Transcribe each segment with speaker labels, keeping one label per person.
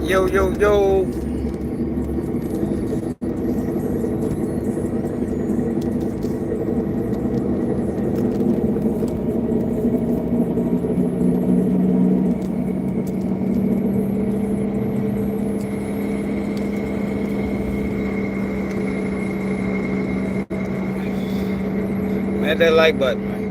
Speaker 1: Yo, yo, yo. Hit that like button, man.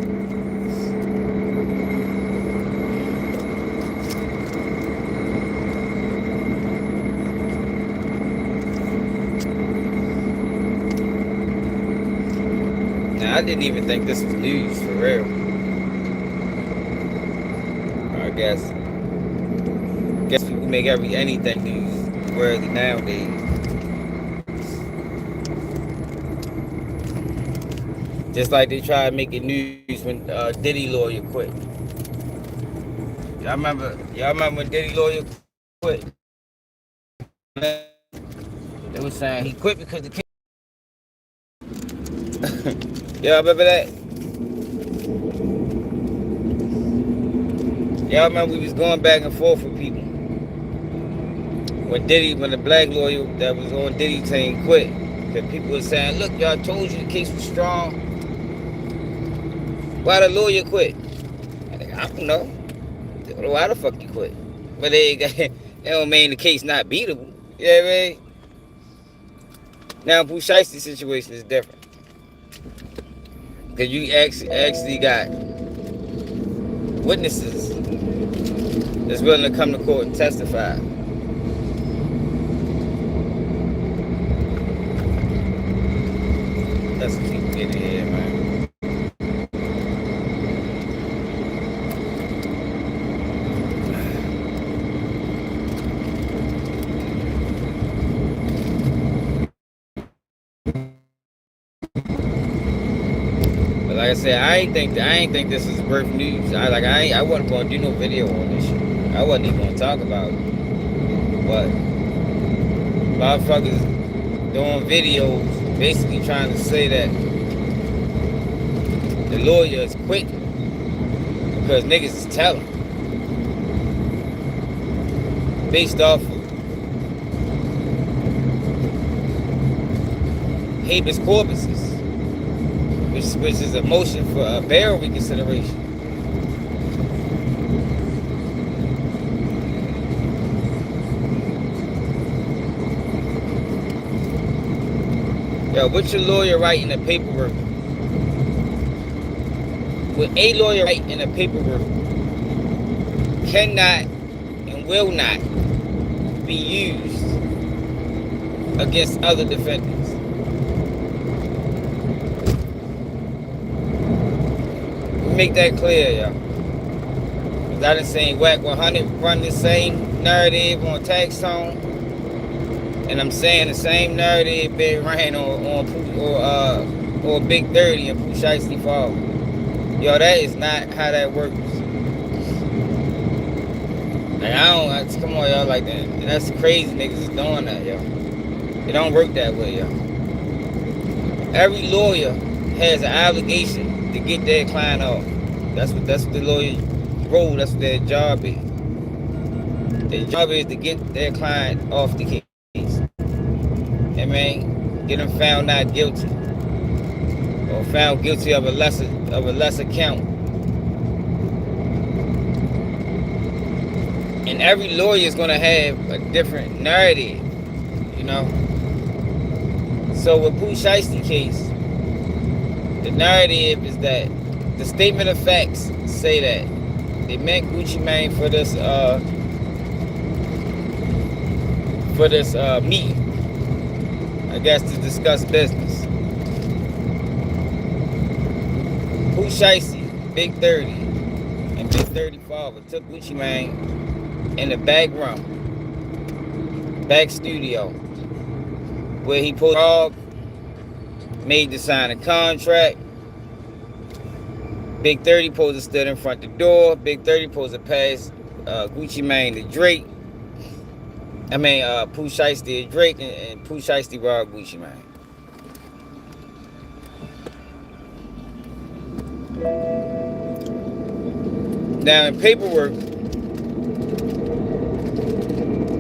Speaker 1: Now, I didn't even think this was news for real. I guess people make anything news worthy nowadays. Just like they tried making news when Diddy lawyer quit. Y'all remember when Diddy lawyer quit? They were saying he quit because the kid. Y'all remember that? Y'all remember we was going back and forth with people. When the black lawyer that was on Diddy team quit. Because people were saying, look, y'all told you the case was strong. Why the lawyer quit? I don't know. Why the fuck you quit? But they don't mean the case not beatable. You know what I mean? Now, POOH SHIESTY situation is different. Because you actually got witnesses that's willing to come to court and testify. Let's keep getting here, man. But like I said, I ain't think this is worth news. I wasn't gonna do no video on this shit. I wasn't even gonna talk about it. But motherfuckers doing videos basically trying to say that the lawyer is quick because niggas is telling. Based off of habeas corpuses, which is a motion for a bail reconsideration. Yo, what's your lawyer writing the paperwork? What a lawyer write in the paperwork cannot and will not be used against other defendants. Make that clear, y'all. Because I done seen Whack 100 run the same narrative on Tax Tone. And I'm saying the same narrative been ran on Big 30 and POOH SHIESTY Fall. Yo, that is not how that works. Like, come on, y'all, like that. That's crazy niggas is doing that, yo. It don't work that way, yo. Every lawyer has an obligation to get their client off. That's what the lawyer's role, that's what their job is. Their job is to get their client off the case. I mean, get them found not guilty. Or found guilty of a lesser count. And every lawyer is gonna have a different narrative, you know. So with POOH SHIESTY case, the narrative is that the statement of facts say that they met Gucci Mane for this meeting, I guess, to discuss business. POOH SHIESTY, Big 30, and Big 30 father took Gucci Mane in the back room, back studio, where he pulled off, made to sign a contract. Big 30 supposed to stood in front of the door. Big 30 supposed to pass Gucci Mane to Drake. POOH SHIESTY to Drake, and POOH SHIESTY robbed Gucci Mane. Now in paperwork,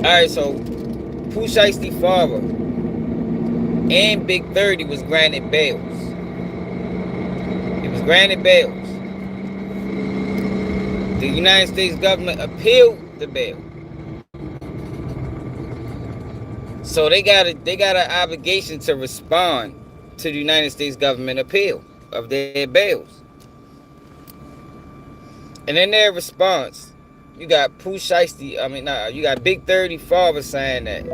Speaker 1: Alright, so POOH Shiesty father and Big 30 was granted bails. It was granted bails. The United States government appealed the bail. So they got an obligation to respond to the United States government appeal of their bails. And in their response, you got POOH Shiesty, you got Big 30 father saying that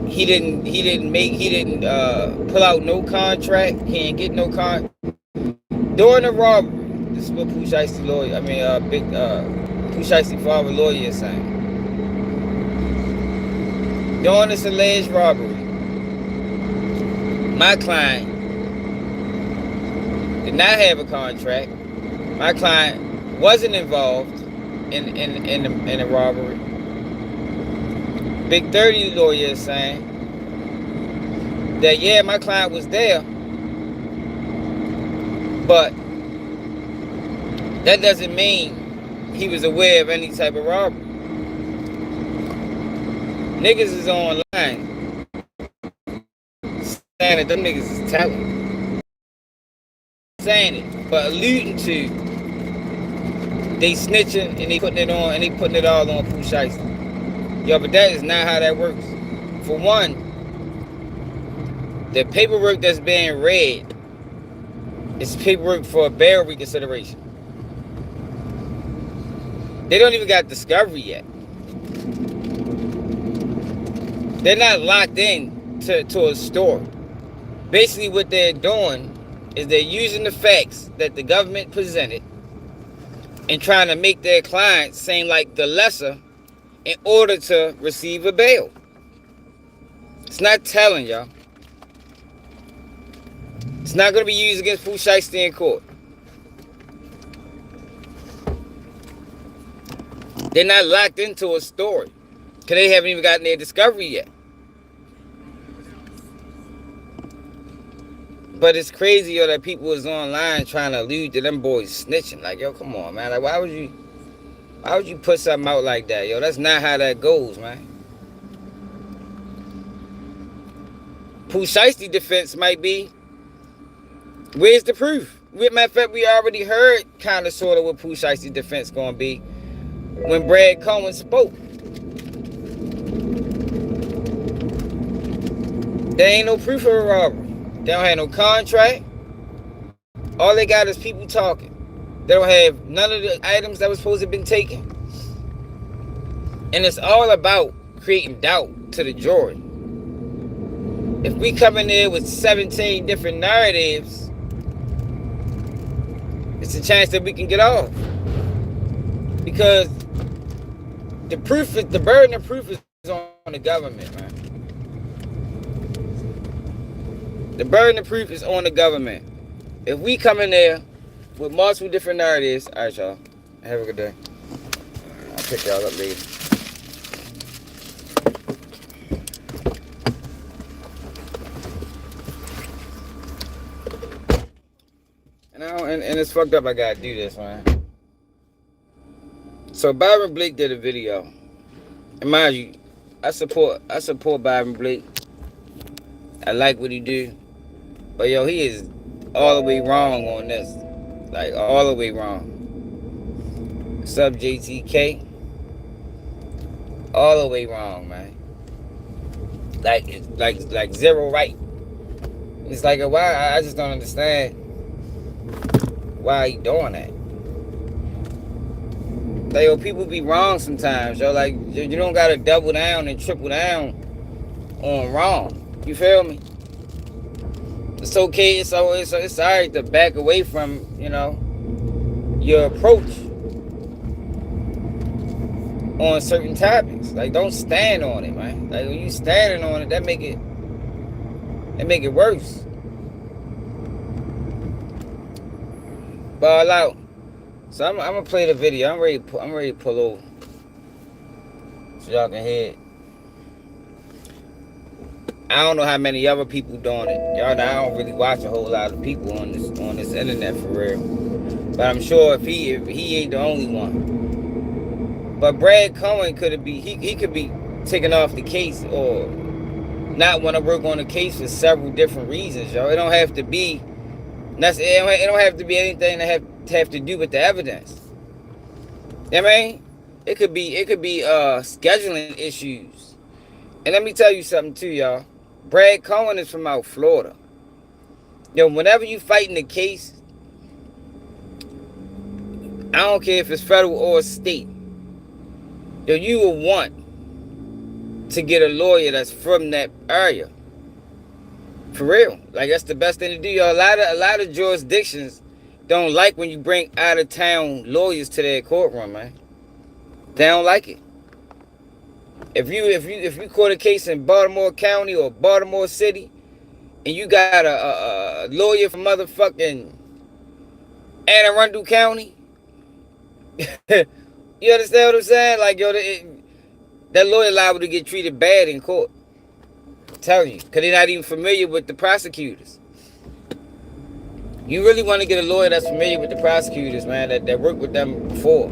Speaker 1: he didn't pull out no contract, he didn't get no during the robbery. This is what POOH Shiesty lawyer, POOH Shiesty father lawyer is saying. During this alleged robbery, my client did not have a contract. My client wasn't involved in the robbery. Big 30 lawyer is saying that yeah, my client was there, but that doesn't mean he was aware of any type of robbery. Niggas is online saying that them niggas is telling. Saying it, but alluding to they snitching and they putting it all on POOH Shiesty. Yo, but that is not how that works. For one, the paperwork that's being read is paperwork for a bail reconsideration. They don't even got discovery yet. They're not locked in to a story. Basically what they're doing is they're using the facts that the government presented and trying to make their clients seem like the lesser in order to receive a bail. It's not telling, y'all. It's not going to be used against POOH Shiesty in court. They're not locked into a story because they haven't even gotten their discovery yet. But it's crazy, yo, that people is online trying to allude to them boys snitching. Like, yo, come on, man. Like, why would you put something out like that, yo? That's not how that goes, man. POOH Shiesty defense might be, where's the proof? Matter of fact, we already heard kind of sort of what POOH Shiesty defense gonna be when Brad Cohen spoke. There ain't no proof of a robbery. They don't have no contract. All they got is people talking. They don't have none of the items that was supposed to have been taken. And it's all about creating doubt to the jury. If we come in there with 17 different narratives, it's a chance that we can get off. Because the burden of proof is on the government, man. The burden of proof is on the government. If we come in there with multiple different narratives, all right, y'all. Have a good day. I'll pick y'all up later. And it's fucked up. I gotta do this, man. So Byron Blake did a video, and mind you, I support Byron Blake. I like what he do. But yo, he is all the way wrong on this. Like, all the way wrong. Sub JTK. All the way wrong, man. Like zero right. It's like, why? I just don't understand why he doing that. Like, yo, people be wrong sometimes, yo. Like, you don't gotta double down and triple down on wrong. You feel me? It's okay. It's alright to back away from, your approach on certain topics. Like, don't stand on it, man. Like, when you standing on it, that make it worse. Ball out. So I'm gonna play the video. I'm ready to pull over so y'all can hear it. I don't know how many other people doing it. Y'all know I don't really watch a whole lot of people on this internet for real. But I'm sure if he ain't the only one. But Brad Cohen could be he could be taken off the case or not want to work on the case for several different reasons, yo. It don't have to be it don't have to be anything that have to do with the evidence. You know what I mean? It could be scheduling issues. And let me tell you something too, y'all. Brad Cohen is from out Florida. Yo, whenever you fighting a case, I don't care if it's federal or state, yo, you will want to get a lawyer that's from that area. For real. Like, that's the best thing to do, y'all. A lot of jurisdictions don't like when you bring out of town lawyers to their courtroom, man. They don't like it. If you caught a case in Baltimore County or Baltimore City, and you got a lawyer from motherfucking Anne Arundel County, you understand what I'm saying? Like, yo, that lawyer liable to get treated bad in court. I'm telling you, because they're not even familiar with the prosecutors. You really want to get a lawyer that's familiar with the prosecutors, man, that worked with them before,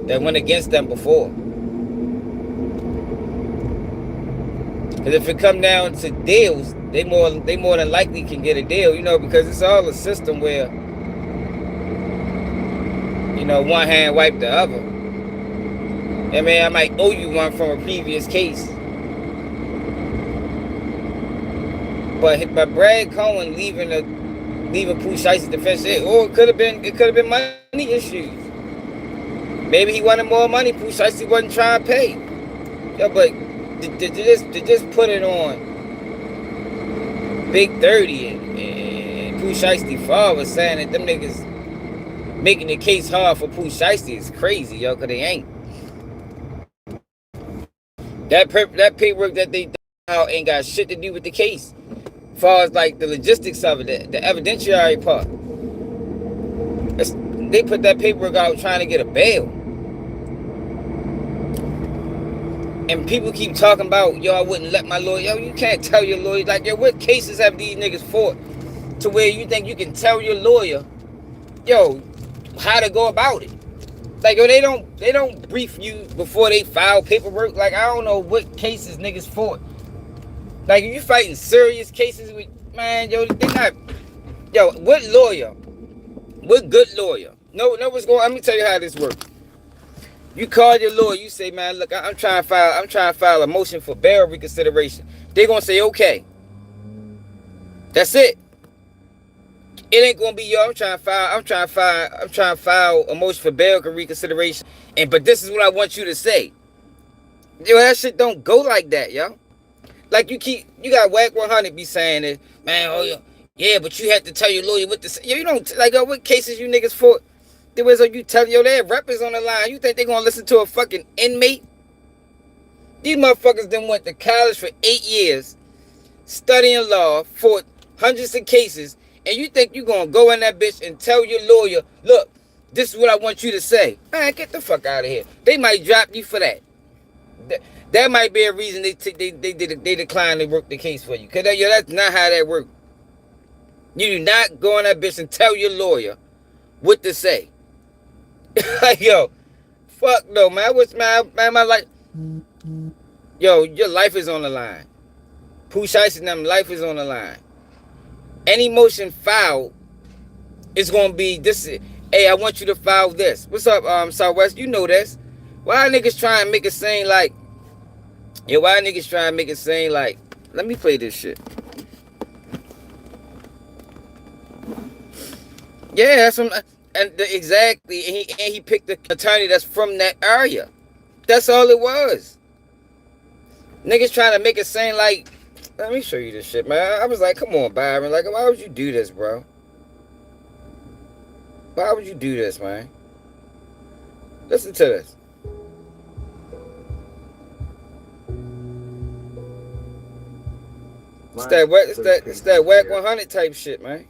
Speaker 1: that went against them before. Because if it come down to deals, they more than likely can get a deal, you know, because it's all a system where, you know, one hand wipe the other. I mean, I might owe you one from a previous case. But by Brad Cohen leaving POOH Shiesty's defense, it could have been money issues. Maybe he wanted more money. POOH Shiesty wasn't trying to pay. Yeah, but to just put it on Big 30 and POOH Shiesty father saying that them niggas making the case hard for POOH Shiesty is crazy, yo, because they ain't. That paperwork that they out ain't got shit to do with the case. As far as like the logistics of it, the evidentiary part. They put that paperwork out trying to get a bail. And people keep talking about, yo, I wouldn't let my lawyer. Yo, you can't tell your lawyer. Like, yo, what cases have these niggas fought to where you think you can tell your lawyer, yo, how to go about it? Like, yo, they don't brief you before they file paperwork. Like, I don't know what cases niggas fought. Like, if you fighting serious cases with, man, yo, they not, yo, what lawyer, what good lawyer? No, what's going on? Let me tell you how this works. You call your lawyer, you say, man, look, I'm trying to file a motion for bail reconsideration. They're gonna say, okay. That's it. It ain't gonna be, yo, I'm trying to file a motion for bail reconsideration. But this is what I want you to say. Yo, that shit don't go like that, yo. Like, you got Whack 100 be saying it, man, oh, yeah, but you have to tell your lawyer what to say. Yo, you don't, like, yo, what cases you niggas fought? There was, you tell, yo, they have rappers on the line. You think they gonna listen to a fucking inmate? These motherfuckers done went to college for 8 years, studying law, fought hundreds of cases, and you think you gonna go in that bitch and tell your lawyer, look, this is what I want you to say. Man, get the fuck out of here. They might drop you for that. That might be a reason they decline to work the case for you. Cause yo, that's not how that works. You do not go in that bitch and tell your lawyer what to say. Like, yo, fuck no, man. What's my life? Yo, your life is on the line. POOH Shiesty's life is on the line. Any motion filed is gonna be this. Hey, I want you to file this. What's up, Southwest? You know this. Why niggas try and make it seem like? Yo, why niggas try and make it seem like? Let me play this shit. Yeah, that's some, exactly. And he picked the attorney that's from that area. That's all it was. Niggas trying to make it seem like. Let me show you this shit, man. I was like, come on, Byron. Like, why would you do this, bro? Why would you do this, man? Listen to this. It's that Whack 100 type shit, man.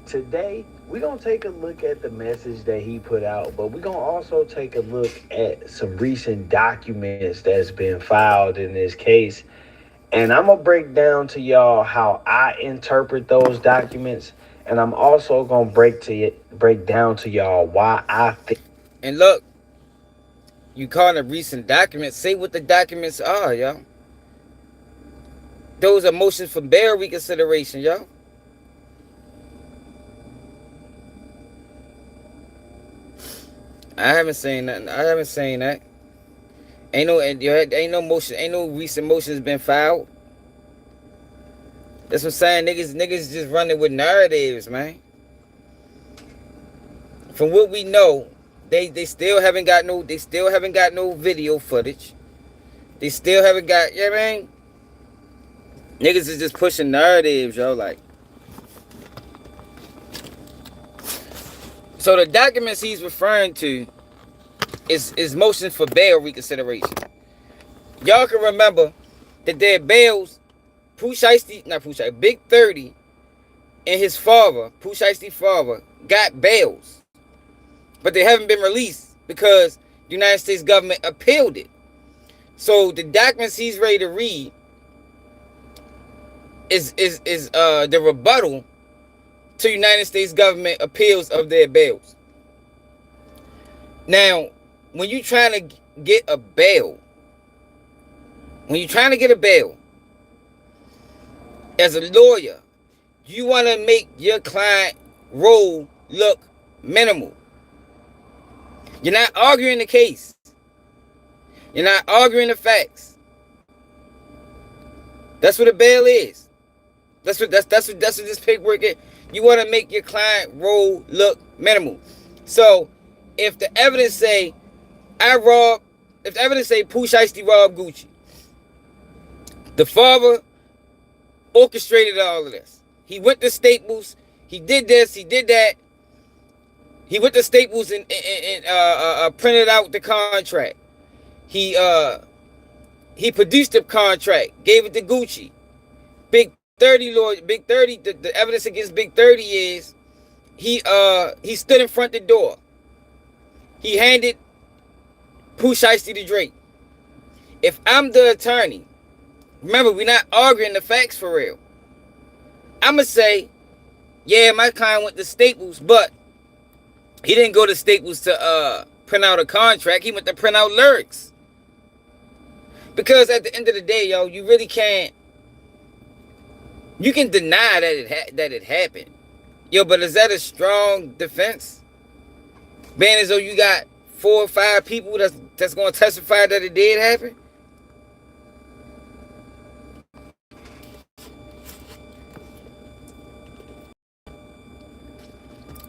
Speaker 2: Today, we're going to take a look at the message that he put out, but we're going to also take a look at some recent documents that's been filed in this case. And I'm going to break down to y'all how I interpret those documents. And I'm also going to break down to y'all why I think.
Speaker 1: And look, You calling it recent documents? Say what the documents are, yo. Those are motions for bail reconsideration, yo. I haven't seen nothing. I haven't seen that. Ain't no motion. Ain't no recent motions been filed. That's what I'm saying. Niggas just running with narratives, man. From what we know, they still haven't got no video footage. They still haven't got, you know what I mean? Niggas is just pushing narratives, yo, like. So the documents he's referring to is motions for bail reconsideration. Y'all can remember that their bails, Pooh Shiesty, not Pooh Shiesty, Big 30 and his father, Pooh Shiesty's father, got bails. But they haven't been released because the United States government appealed it. So the documents he's ready to read is the rebuttal to United States government appeals of their bails. Now, when you trying to get a bail, as a lawyer, you want to make your client role look minimal. You're not arguing the case. You're not arguing the facts. That's what a bail is. That's what this paperwork is. You want to make your client role look minimal. So if the evidence say Pooh Shiesty robbed Gucci, the father orchestrated all of this. He went to Staples. He did this. He did that. He went to Staples and printed out the contract. He produced the contract, gave it to Gucci. Big 30 lawyer, Big 30. The evidence against Big 30 is he stood in front of the door. He handed Pooh Shiesty to Drake. If I'm the attorney, remember, we're not arguing the facts for real. I'ma say, yeah, my client went to Staples, but he didn't go to Staples to print out a contract. He went to print out lyrics. Because at the end of the day, yo, you really can't. You can deny that it happened, yo. But is that a strong defense? Being as though you got 4 or 5 people that's gonna testify that it did happen.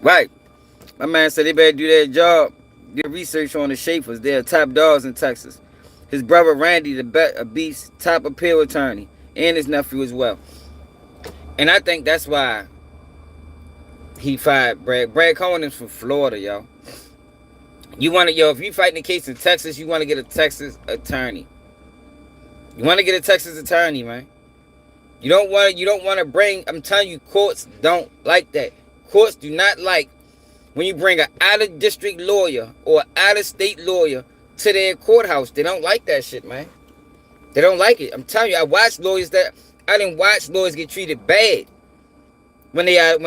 Speaker 1: Right. My man said they better do their job. Do research on the Schaefers. They're top dogs in Texas. His brother Randy, a beast, top appeal attorney, and his nephew as well. And I think that's why he fired Brad. Brad Cohen is from Florida, yo. You want to, if you fighting a case in Texas, you want to get a Texas attorney. You want to get a Texas attorney, man. You don't want to bring. I'm telling you, courts don't like that. Courts do not like when you bring an out-of-district lawyer or an out-of-state lawyer to their courthouse. They don't like that shit, man. They don't like it. I'm telling you, I didn't watch lawyers get treated bad when they out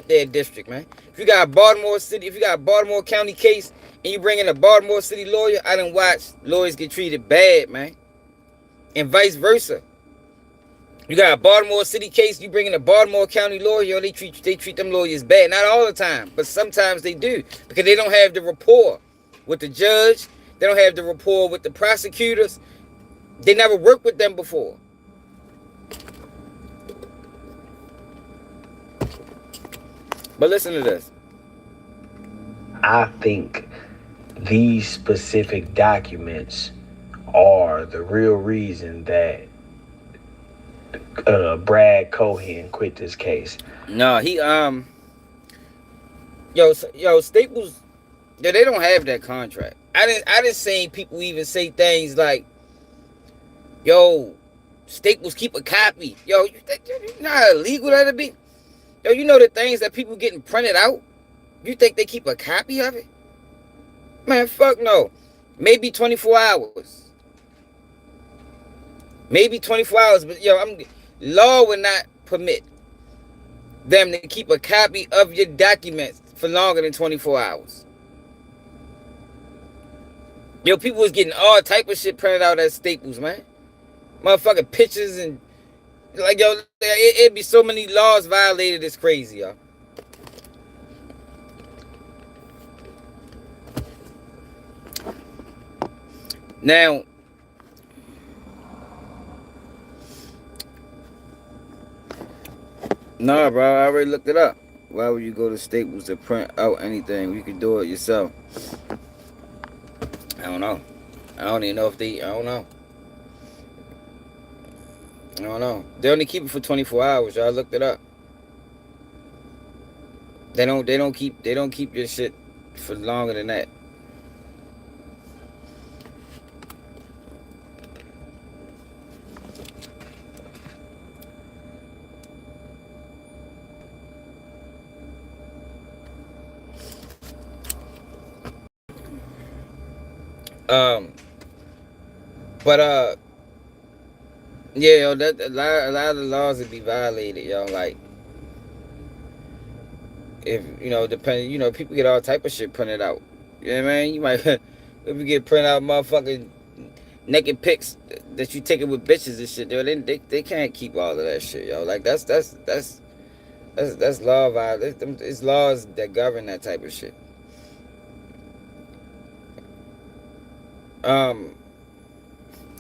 Speaker 1: their district, man. If you got a Baltimore County case and you bring in a Baltimore City lawyer, I didn't watch lawyers get treated bad, man. And vice versa. You got a Baltimore City case, you bring in a Baltimore County lawyer, they treat them lawyers bad. Not all the time, but sometimes they do. Because they don't have the rapport with the judge. They don't have the rapport with the prosecutors. They never worked with them before. But listen to this.
Speaker 2: I think these specific documents are the real reason that Brad Cohen quit this case.
Speaker 1: No, he Staples, they don't have that contract. I didn't see people even say things like, yo, Staples keep a copy. Yo, you know how illegal that'd be? Yo, you know the things that people getting printed out? You think they keep a copy of it? Man, fuck no. Maybe 24 hours. Maybe 24 hours, but law would not permit them to keep a copy of your documents for longer than 24 hours. Yo, people was getting all type of shit printed out at Staples, man. Motherfucking pictures and like yo, it'd be so many laws violated. It's crazy, y'all. Now, nah, bro, I already looked it up. Why would you go to Staples to print out anything? You could do it yourself. I don't know. I don't even know if they. I don't know. I don't know. They only keep it for 24 hours. Y'all looked it up. They don't keep your shit for longer than that. But yeah, yo, that a lot of the laws would be violated, yo. Like, if depending, people get all type of shit printed out. You know what I mean? You might if you get printed out motherfucking naked pics that you taking with bitches and shit, yo. They can't keep all of that shit, yo. Like that's law violation. It's laws that govern that type of shit.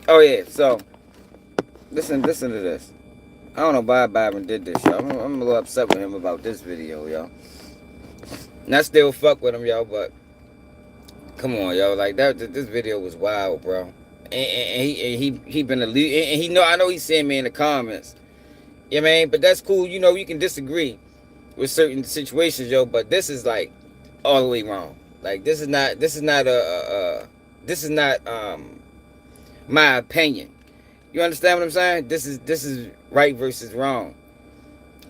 Speaker 1: Oh yeah, so listen to this. I don't know why Byron did this, yo. I'm a little upset with him about this video, yo. And I still fuck with him, yo, but come on, yo. Like this video was wild, bro. And he been a lead, and I know he's seeing me in the comments. You know what I mean? But that's cool. You can disagree with certain situations, yo. But this is like all the way wrong. Like this is not my opinion. You understand what I'm saying? This is right versus wrong.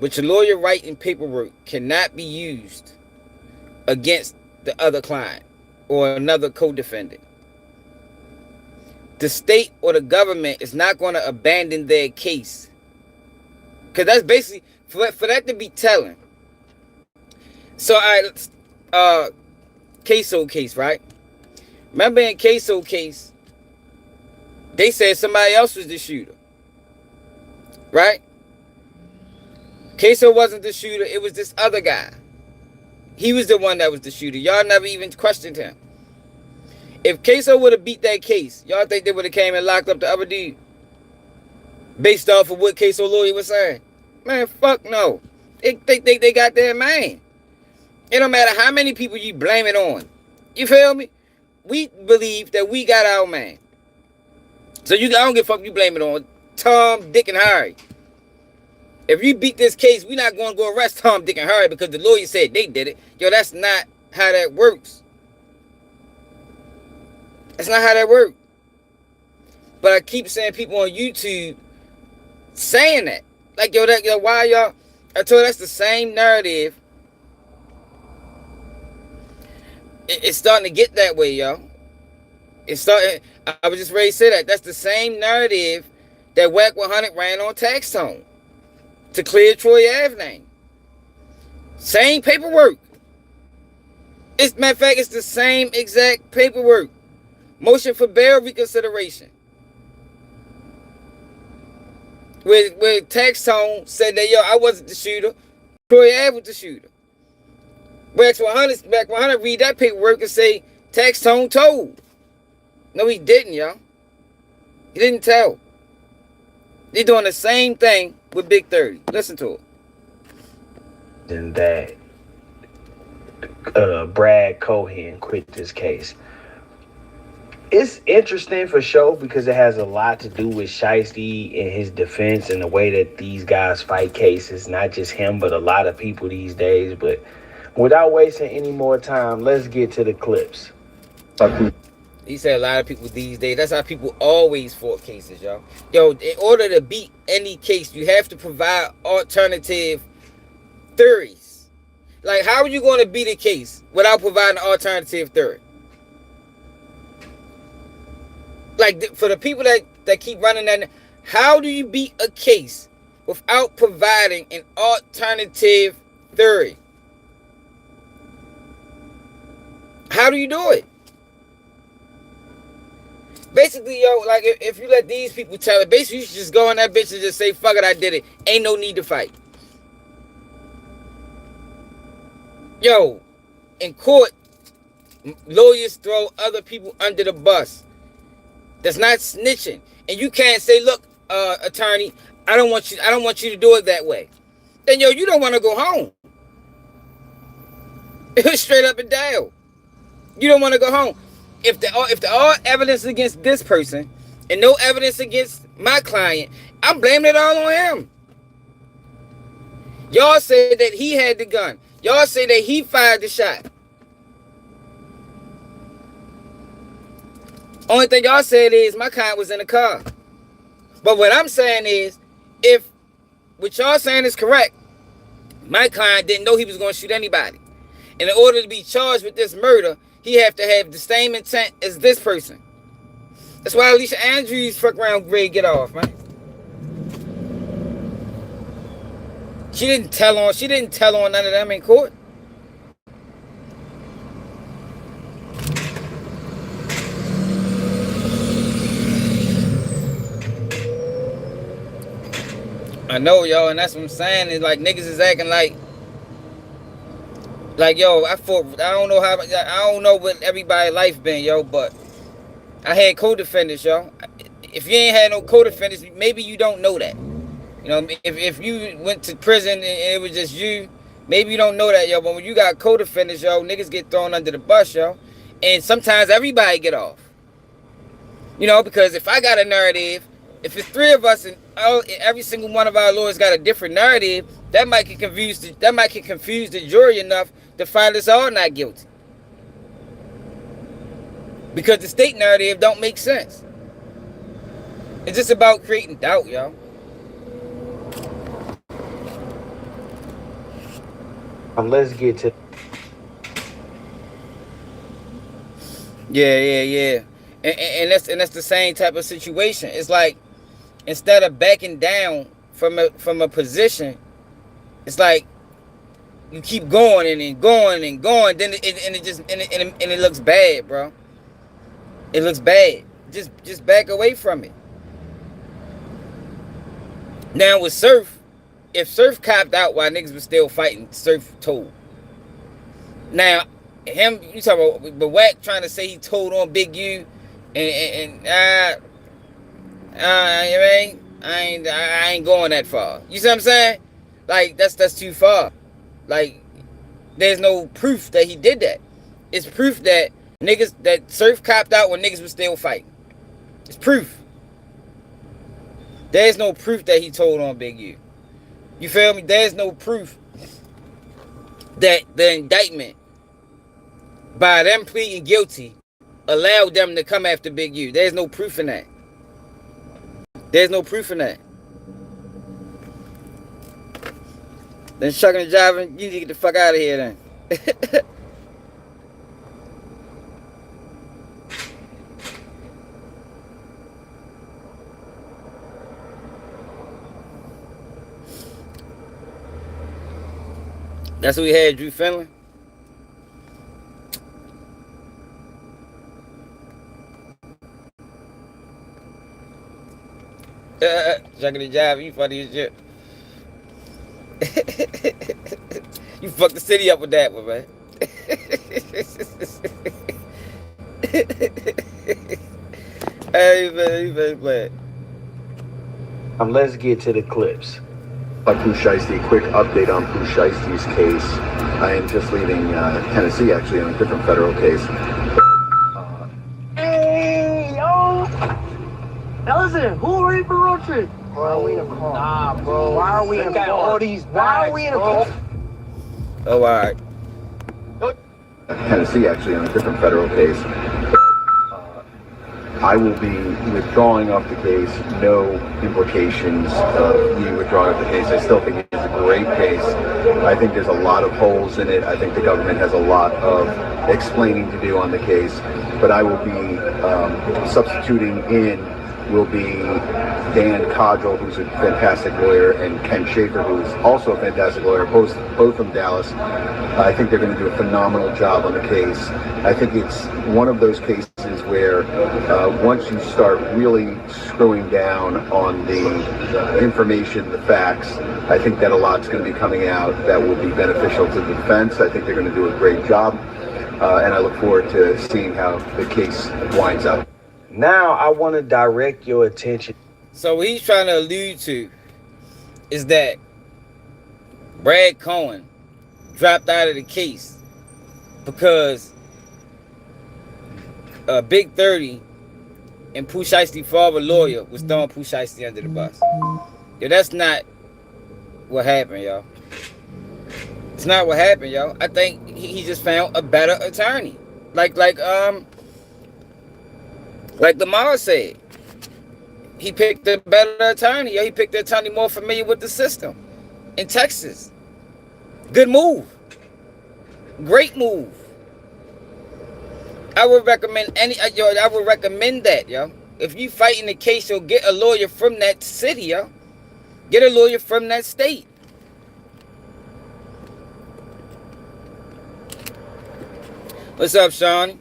Speaker 1: But your lawyer writing paperwork cannot be used against the other client or another co-defendant. The state or the government is not going to abandon their case. Because that's basically, for that to be telling. So, queso case, right? Remember in queso case, they said somebody else was the shooter. Right? Queso wasn't the shooter. It was this other guy. He was the one that was the shooter. Y'all never even questioned him. If Queso would have beat that case, y'all think they would have came and locked up the other dude? Based off of what Queso lawyer was saying? Man, fuck no. They got their man. It don't matter how many people you blame it on. You feel me? We believe that we got our man. So I don't give a fuck if you blame it on Tom, Dick, and Harry. If you beat this case, we're not going to go arrest Tom, Dick, and Harry because the lawyer said they did it. Yo, that's not how that works. That's not how that works. But I keep saying people on YouTube saying that. Like, why y'all? I told you that's the same narrative. It's starting to get that way, y'all. It's starting. I was just ready to say that. That's the same narrative that Whack 100 ran on Tax Tone to clear Troy Ave name. Same paperwork. Matter of fact, it's the same exact paperwork. Motion for bail reconsideration. Where Tax Tone said that, I wasn't the shooter. Troy Ave was the shooter. Whack 100 read that paperwork and say Tax Tone told. No, he didn't, y'all. He didn't tell. They're doing the same thing with Big 30. Listen to it.
Speaker 2: And that Brad Cohen quit this case. It's interesting for sure because it has a lot to do with Shiesty and his defense and the way that these guys fight cases. Not just him, but a lot of people these days. But without wasting any more time, let's get to the clips.
Speaker 1: He said a lot of people these days. That's how people always fought cases, y'all. Yo, in order to beat any case, you have to provide alternative theories. Like, how are you going to beat a case without providing an alternative theory? Like, for the people that keep running that, how do you beat a case without providing an alternative theory? How do you do it? Basically, yo, like if you let these people tell it, basically you should just go on that bitch and just say, fuck it, I did it. Ain't no need to fight. Yo, in court, lawyers throw other people under the bus. That's not snitching. And you can't say, look, attorney, I don't want you to do it that way. Then yo, you don't want to go home. It was straight up and down. You don't want to go home. If the all evidence against this person and no evidence against my client, I'm blaming it all on him. Y'all say that he had the gun. Y'all say that he fired the shot. Only thing y'all said is my client was in the car. But what I'm saying is, if what y'all saying is correct, my client didn't know he was going to shoot anybody. And in order to be charged with this murder, he have to have the same intent as this person. That's why Alicia Andrews fuck around grade get off, man. She didn't tell on none of them in court. I know, yo, and that's what I'm saying. Is like niggas is acting like yo, I don't know what everybody's life been, yo, but I had co-defendants, yo. If you ain't had no co-defendants, maybe you don't know that. You know, if you went to prison and it was just you, maybe you don't know that, yo. But when you got co-defendants, yo, niggas get thrown under the bus, yo. And sometimes everybody get off. You know, because if I got a narrative, if it's three of us and every single one of our lawyers got a different narrative, that might get confused the jury enough to find us all not guilty. Because the state narrative don't make sense. It's just about creating doubt, yo.
Speaker 2: Let's get to...
Speaker 1: Yeah. And that's the same type of situation. It's like, instead of backing down from a position, it's like you keep going and going, then it looks bad, bro. It looks bad. Just back away from it. Now with Surf, if Surf copped out while niggas was still fighting, Surf told. Now him, you talking about, but Wack trying to say he told on Big U, and I ain't going that far. You see what I'm saying? Like that's too far. Like there's no proof that he did that. It's proof that Surf copped out when niggas was still fighting. It's proof. There's no proof that he told on Big U. You feel me? There's no proof that the indictment, by them pleading guilty, allowed them to come after Big U. There's no proof in that. There's no proof in that. Then shucking and jiving, you need to get the fuck out of here then. That's what we had, Drew Finley. Shucking and jiving, you funny as shit. You fucked the city up with that one, man. Hey, man, you better play it.
Speaker 2: Let's get to the clips.
Speaker 3: POOH SHIESTY, quick update on POOH SHIESTY's case. I am just leaving Tennessee, actually, on a different federal case.
Speaker 4: Hey, yo! Now listen, who are we for road trip? Why are we in a car? Nah, bro. Why are we in a car? All these bags, why are we in a car?
Speaker 1: Oh, all right.
Speaker 3: Tennessee, actually, on a different federal case. I will be withdrawing off the case. No implications of me withdrawing off the case. I still think it's a great case. I think there's a lot of holes in it. I think the government has a lot of explaining to do on the case. But I will be substituting in will be Dan Codrell, who's a fantastic lawyer, and Ken Schaefer, who's also a fantastic lawyer, both from Dallas. I think they're going to do a phenomenal job on the case. I think it's one of those cases where once you start really screwing down on the information, the facts, I think that a lot's going to be coming out that will be beneficial to the defense. I think they're going to do a great job, and I look forward to seeing how the case winds up.
Speaker 2: Now I want to direct your attention.
Speaker 1: So what he's trying to allude to is that Brad Cohen dropped out of the case because Big 30 and POOH Shiesty's father lawyer was throwing POOH Shiesty under the bus. Yo, that's not what happened, y'all. It's not what happened, y'all. I think he just found a better attorney. Like Lamar said. He picked a better attorney. Yo, he picked the attorney more familiar with the system in Texas. Good move. Great move. I would recommend I would recommend that, yo. If you fighting the case, yo, get a lawyer from that city, yo. Get a lawyer from that state. What's up, Shawnee?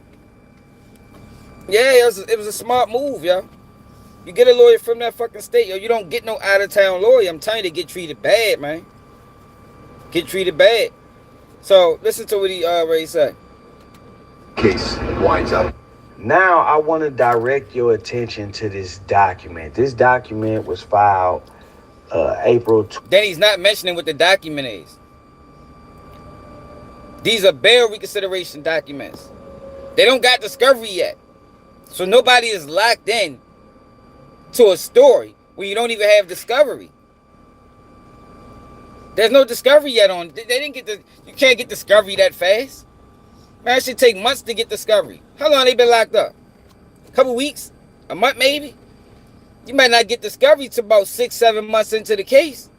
Speaker 1: Yeah, it was a smart move, yo. You get a lawyer from that fucking state, yo. You don't get no out-of-town lawyer. I'm telling you, they get treated bad, man. Get treated bad. So, listen to what he already said.
Speaker 3: Case winds up.
Speaker 2: Now I want to direct your attention to this document. This document was filed April.
Speaker 1: Then he's not mentioning what the document is. These are bail reconsideration documents. They don't got discovery yet. So nobody is locked in to a story where you don't even have discovery. There's no discovery yet on. They didn't get you can't get discovery that fast. Man, it should take months to get discovery. How long they been locked up? A couple weeks? A month maybe? You might not get discovery till about 6-7 months into the case.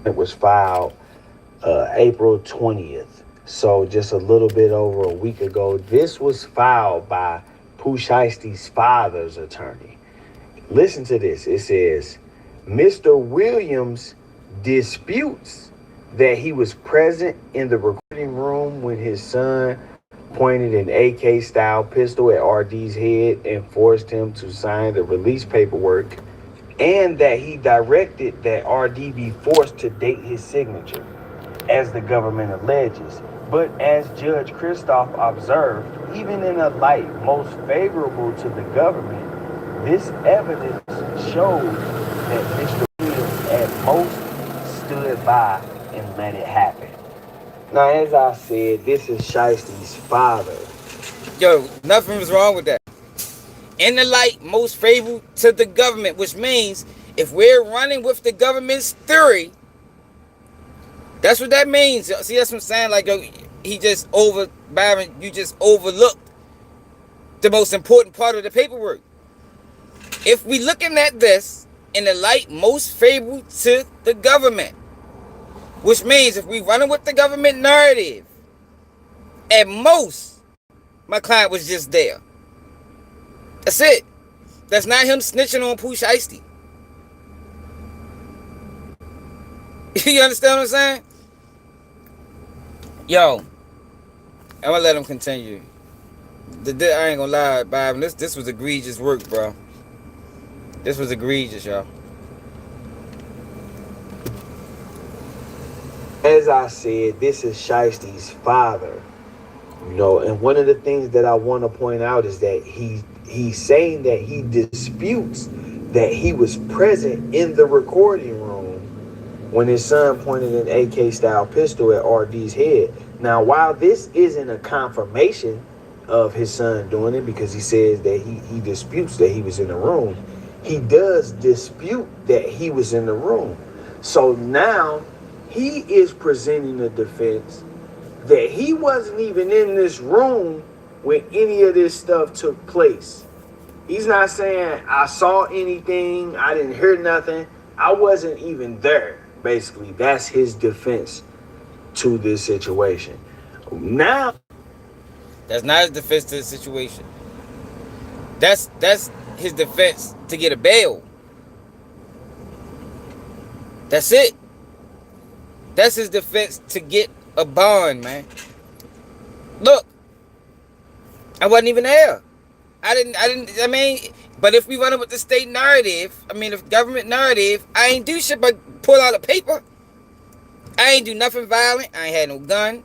Speaker 2: It was filed April 20th. So just a little bit over a week ago. This was filed by POOH Shiesty's father's attorney. Listen to this. It says, Mr. Williams disputes that he was present in the recording room when his son pointed an AK-style pistol at RD's head and forced him to sign the release paperwork, and that he directed that RD be forced to date his signature, as the government alleges. But as Judge Christoph observed, even in a light most favorable to the government, this evidence shows that Mr. Williams at most stood by and let it happen. Now, as I said, this is Shiesty's father.
Speaker 1: Yo, nothing was wrong with that. In the light most favorable to the government, which means if we're running with the government's theory, that's what that means. See, that's what I'm saying. Like, yo, Byron, you just overlooked the most important part of the paperwork. If we looking at this in the light most favorable to the government, which means if we running with the government narrative, at most, my client was just there. That's it. That's not him snitching on POOH Shiesty. You understand what I'm saying? Yo, I'm gonna let him continue. I ain't gonna lie, Bob. This was egregious work, bro. This was egregious, y'all.
Speaker 2: As I said, this is Shiesty's father. You know, and one of the things that I want to point out is that he's saying that he disputes that he was present in the recording room when his son pointed an AK-style pistol at RD's head. Now, while this isn't a confirmation of his son doing it, because he says that he disputes that he was in the room, he does dispute that he was in the room. So now he is presenting a defense that he wasn't even in this room when any of this stuff took place. He's not saying I saw anything, I didn't hear nothing, I wasn't even there. Basically, that's his defense to this situation. Now,
Speaker 1: that's not his defense to the situation. That's his defense to get a bail. That's it. That's his defense to get a bond, man. Look, I wasn't even there. I mean, but if we run it with the state narrative, I mean, the government narrative, I ain't do shit but pull out a paper. I ain't do nothing violent. I ain't had no gun.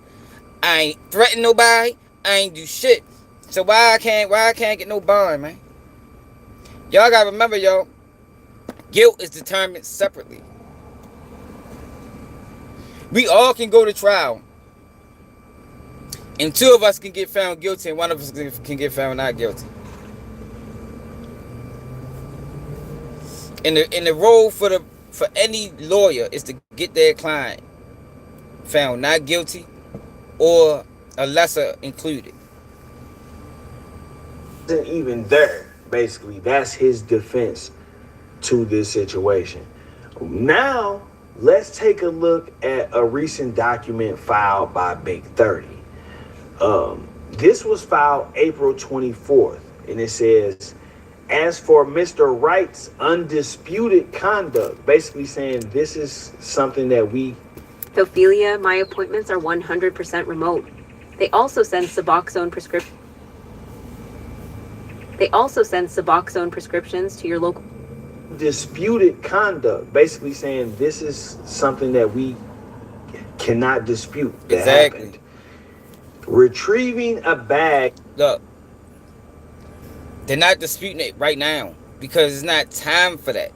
Speaker 1: I ain't threaten nobody. I ain't do shit. So why I can't get no bond, man? Y'all gotta remember, yo, guilt is determined separately. We all can go to trial, and two of us can get found guilty, and one of us can get found not guilty. And the role for any lawyer is to get their client found not guilty or a lesser included.
Speaker 2: Isn't even there. Basically, that's his defense to this situation. Now, let's take a look at a recent document filed by Big 30. This was filed April 24th, and it says, as for Mr. Wright's undisputed conduct, basically saying this is something that we...
Speaker 5: Ophelia, my appointments are 100% remote. They also send Suboxone prescriptions. To your local...
Speaker 2: Disputed conduct, basically saying this is something that we cannot dispute that
Speaker 1: Exactly.
Speaker 2: happened. Retrieving a bag...
Speaker 1: Look, they're not disputing it right now because it's not time for that.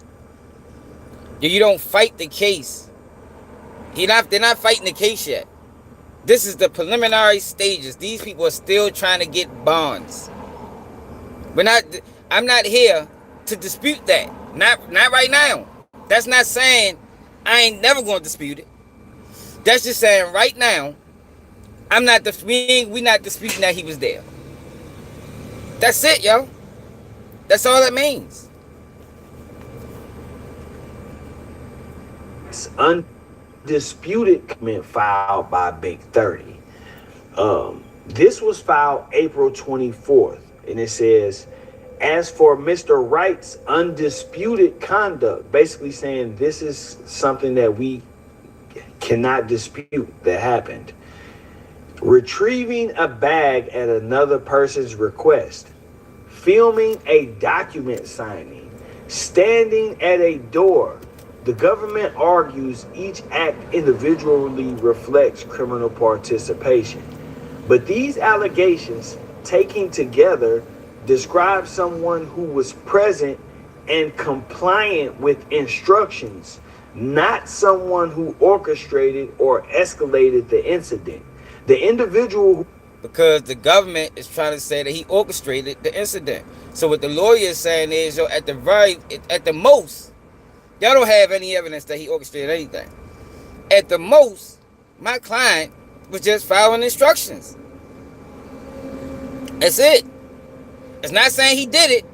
Speaker 1: You don't fight the case. They're not fighting the case yet. This is the preliminary stages. These people are still trying to get bonds. I'm not here to dispute that. Not right now. That's not saying I ain't never going to dispute it. That's just saying right now, we not disputing that he was there. That's it, yo. That's all that means.
Speaker 2: It's undisputed comment filed by Big 30. This was filed April 24th, and it says, as for Mr. Wright's undisputed conduct, basically saying this is something that we cannot dispute that happened. Retrieving a bag at another person's request, filming a document signing, standing at a door. The government argues each act individually reflects criminal participation. But these allegations, taken together, describe someone who was present and compliant with instructions, not someone who orchestrated or escalated the incident. The individual who...
Speaker 1: Because the government is trying to say that he orchestrated the incident. So what the lawyer is saying is, yo, at the most, y'all don't have any evidence that he orchestrated anything. At the most, my client was just following instructions. That's it. It's not saying he did it.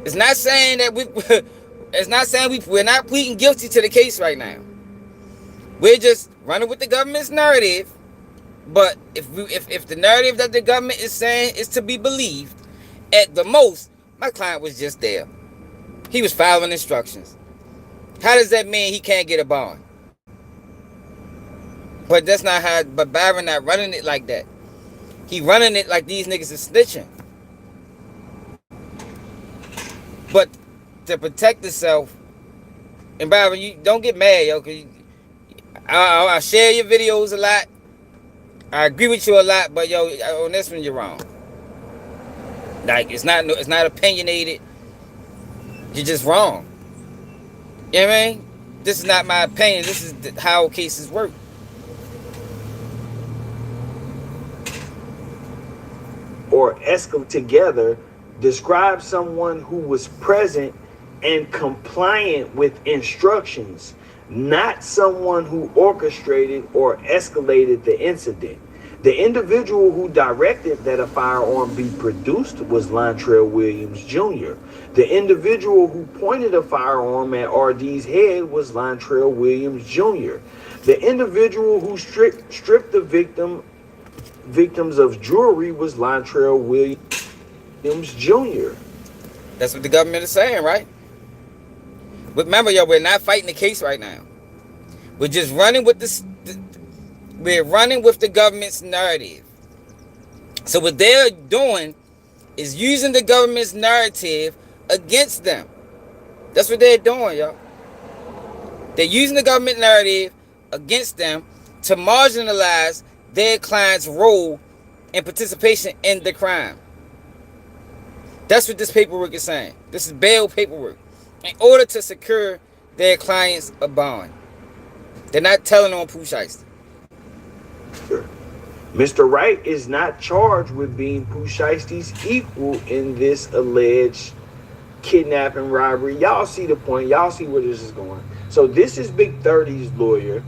Speaker 1: It's not saying that we're not pleading guilty to the case right now. We're just running with the government's narrative. But if the narrative that the government is saying is to be believed, at the most, my client was just there. He was following instructions. How does that mean he can't get a bond? But that's not how. But Byron not running it like that. He running it like these niggas is snitching. But to protect himself, and Byron, you don't get mad, yo, cause I share your videos a lot. I agree with you a lot, but yo, on this one you're wrong. Like it's not opinionated. You're just wrong. You know what I mean? This is not my opinion. This is how cases work.
Speaker 2: or escalate together describe someone who was present and compliant with instructions, not someone who orchestrated or escalated the incident. The individual who directed that a firearm be produced was Lontrell Williams Jr. The individual who pointed a firearm at RD's head was Lontrell Williams Jr. The individual who stripped the victims of jewelry was Lontrell Williams Jr.
Speaker 1: That's what the government is saying, right? But remember, y'all, we're not fighting the case right now. We're just running with we're running with the government's narrative. So what they're doing is using the government's narrative against them. That's what they're doing, y'all. They're using the government narrative against them to marginalize their client's role and participation in the crime. That's what this paperwork is saying. This is bail paperwork. In order to secure their clients a bond. They're not telling on POOH SHIESTY.
Speaker 2: Mr. Wright is not charged with being POOH SHIESTY's equal in this alleged kidnapping robbery. Y'all see the point. Y'all see where this is going. So this is Big 30's lawyer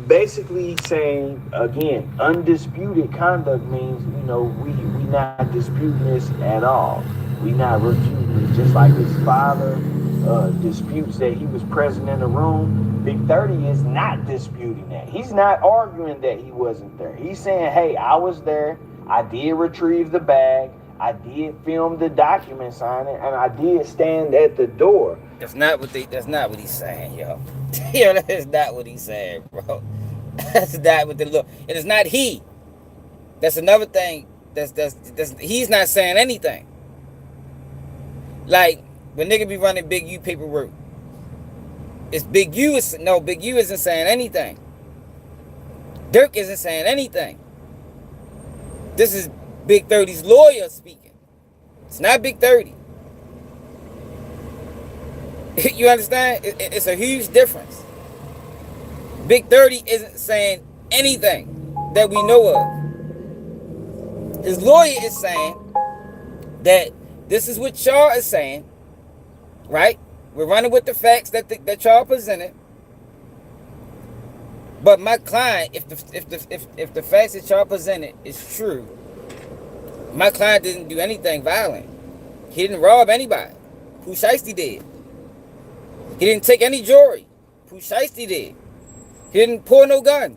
Speaker 2: basically saying, again, undisputed conduct means, we not disputing this at all. We not refuting it. Just like his father disputes that he was present in the room, Big 30 is not disputing that. He's not arguing that he wasn't there. He's saying, hey, I was there. I did retrieve the bag. I did film the document signing, and I did stand at the door.
Speaker 1: That's not what he's saying, yo. Yo, that is not what he's saying, bro. That's not what the look. It is not he. That's another thing. That's he's not saying anything. Like when nigga be running Big U paperwork, it's Big U isn't saying anything. Dirk isn't saying anything. This is Big 30's lawyer speaking. It's not Big 30. You understand? It's a huge difference. Big 30 isn't saying anything that we know of. His lawyer is saying that this is what Shaw is saying, right? We're running with the facts that Shaw presented. But my client, if the facts that Shaw presented is true, my client didn't do anything violent. He didn't rob anybody. POOH SHIESTY did. He didn't take any jewelry. POOH SHIESTY did. He didn't pull no gun.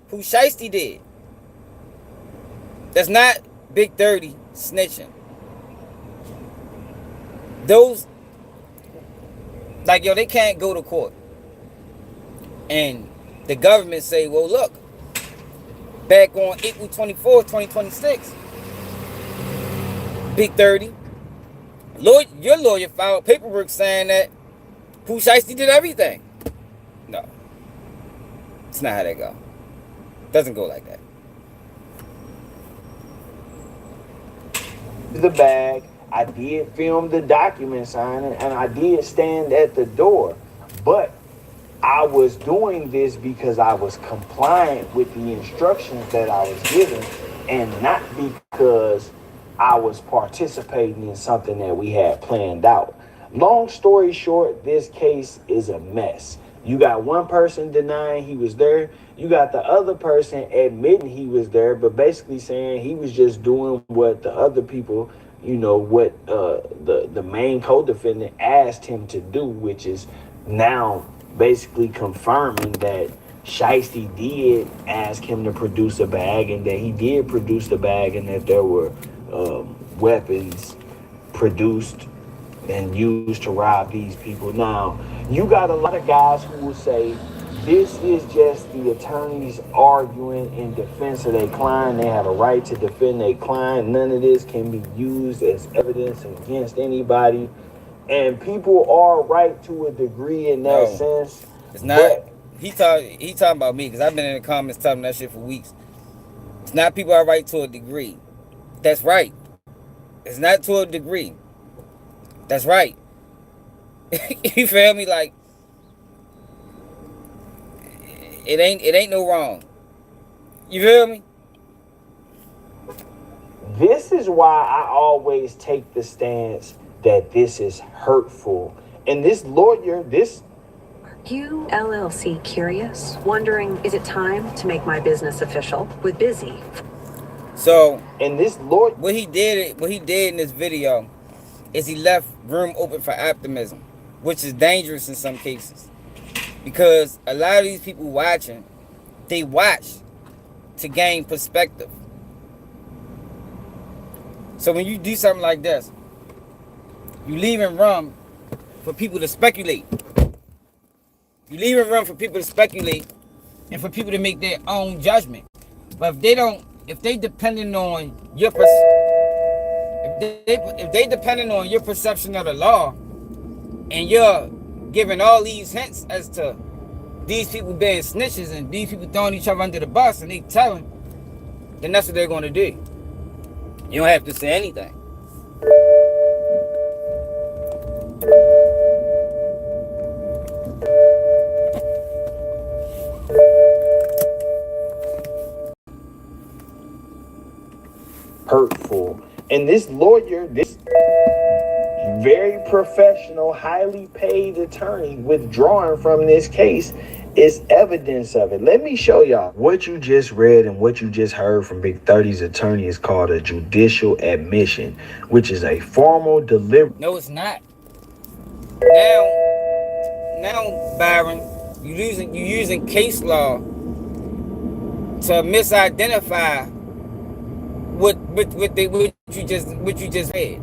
Speaker 1: POOH SHIESTY did. That's not Big 30 snitching. Those, like, yo, they can't go to court and the government say, well, look, back on April 24th, 2026, Big 30, your lawyer filed paperwork saying that POOH SHIESTY did everything. No. It's not how that go. Doesn't go like that.
Speaker 2: The bag, I did film the document signing, and I did stand at the door. But I was doing this because I was compliant with the instructions that I was given, and not because I was participating in something that we had planned out. Long story short, this case is a mess. You got one person denying he was there. You got the other person admitting he was there, but basically saying he was just doing what the other people, what the main co-defendant asked him to do, which is now basically confirming that SHIESTY did ask him to produce a bag, and that he did produce the bag, and that there were weapons produced and used to rob these people. Now, you got a lot of guys who will say this is just the attorneys arguing in defense of their client. They have a right to defend their client. None of this can be used as evidence against anybody. And people are right to a degree in that sense.
Speaker 1: It's not. He talking about me, because I've been in the comments telling that shit for weeks. It's not people are right to a degree. That's right. It's not to a degree. That's right. You feel me? Like, it ain't no wrong. You feel me?
Speaker 2: This is why I always take the stance that this is hurtful. And this lawyer,
Speaker 6: You LLC curious? Wondering, is it time to make my business official? With Busy.
Speaker 1: So,
Speaker 2: and this lawyer,
Speaker 1: what he did in this video is he left room open for optimism, which is dangerous in some cases. Because a lot of these people watching, they watch to gain perspective. So when you do something like this, you leaving room for people to speculate. You leaving room for people to speculate and for people to make their own judgment. But if they don't if they depending on your if they depending on your perception of the law, and you're giving all these hints as to these people being snitches and these people throwing each other under the bus, and they telling, then that's what they're going to do. You don't have to say anything.
Speaker 2: Hurtful. And this lawyer, this very professional, highly paid attorney withdrawing from this case is evidence of it. Let me show y'all. What you just read and what you just heard from Big 30's attorney is called a judicial admission, which is a formal delivery.
Speaker 1: No, it's not. Now, Byron, you using case law to misidentify what you just read.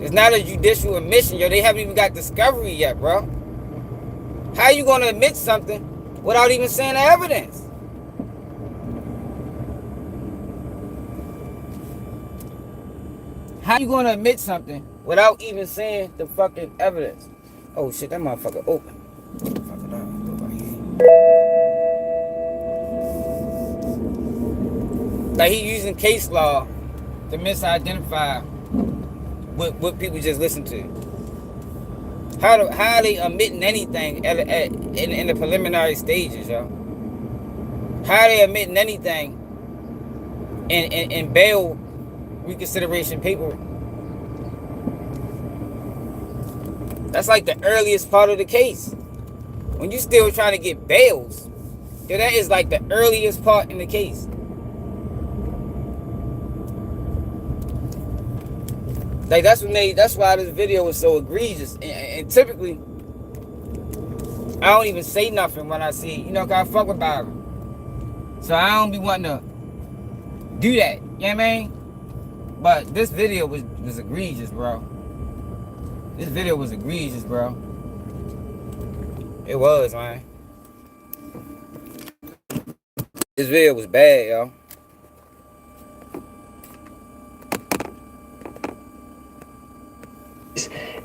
Speaker 1: It's not a judicial admission, yo. They haven't even got discovery yet, bro. How you gonna admit something without even saying the evidence? How you gonna admit something without even saying the fucking evidence? Oh shit, that motherfucker open. Like he using case law to misidentify what people just listen to. How are they omitting anything in the preliminary stages, yo? How are they omitting anything in bail reconsideration paper? That's like the earliest part of the case. When you still trying to get bails, yo, that is like the earliest part in the case. Like that's why this video was so egregious. And typically, I don't even say nothing when I see, you know, 'cause I fuck with Byron. So I don't be wanting to do that. You know what I mean? But this video was egregious, bro. This video was egregious, bro. It was, man. This video was bad, yo.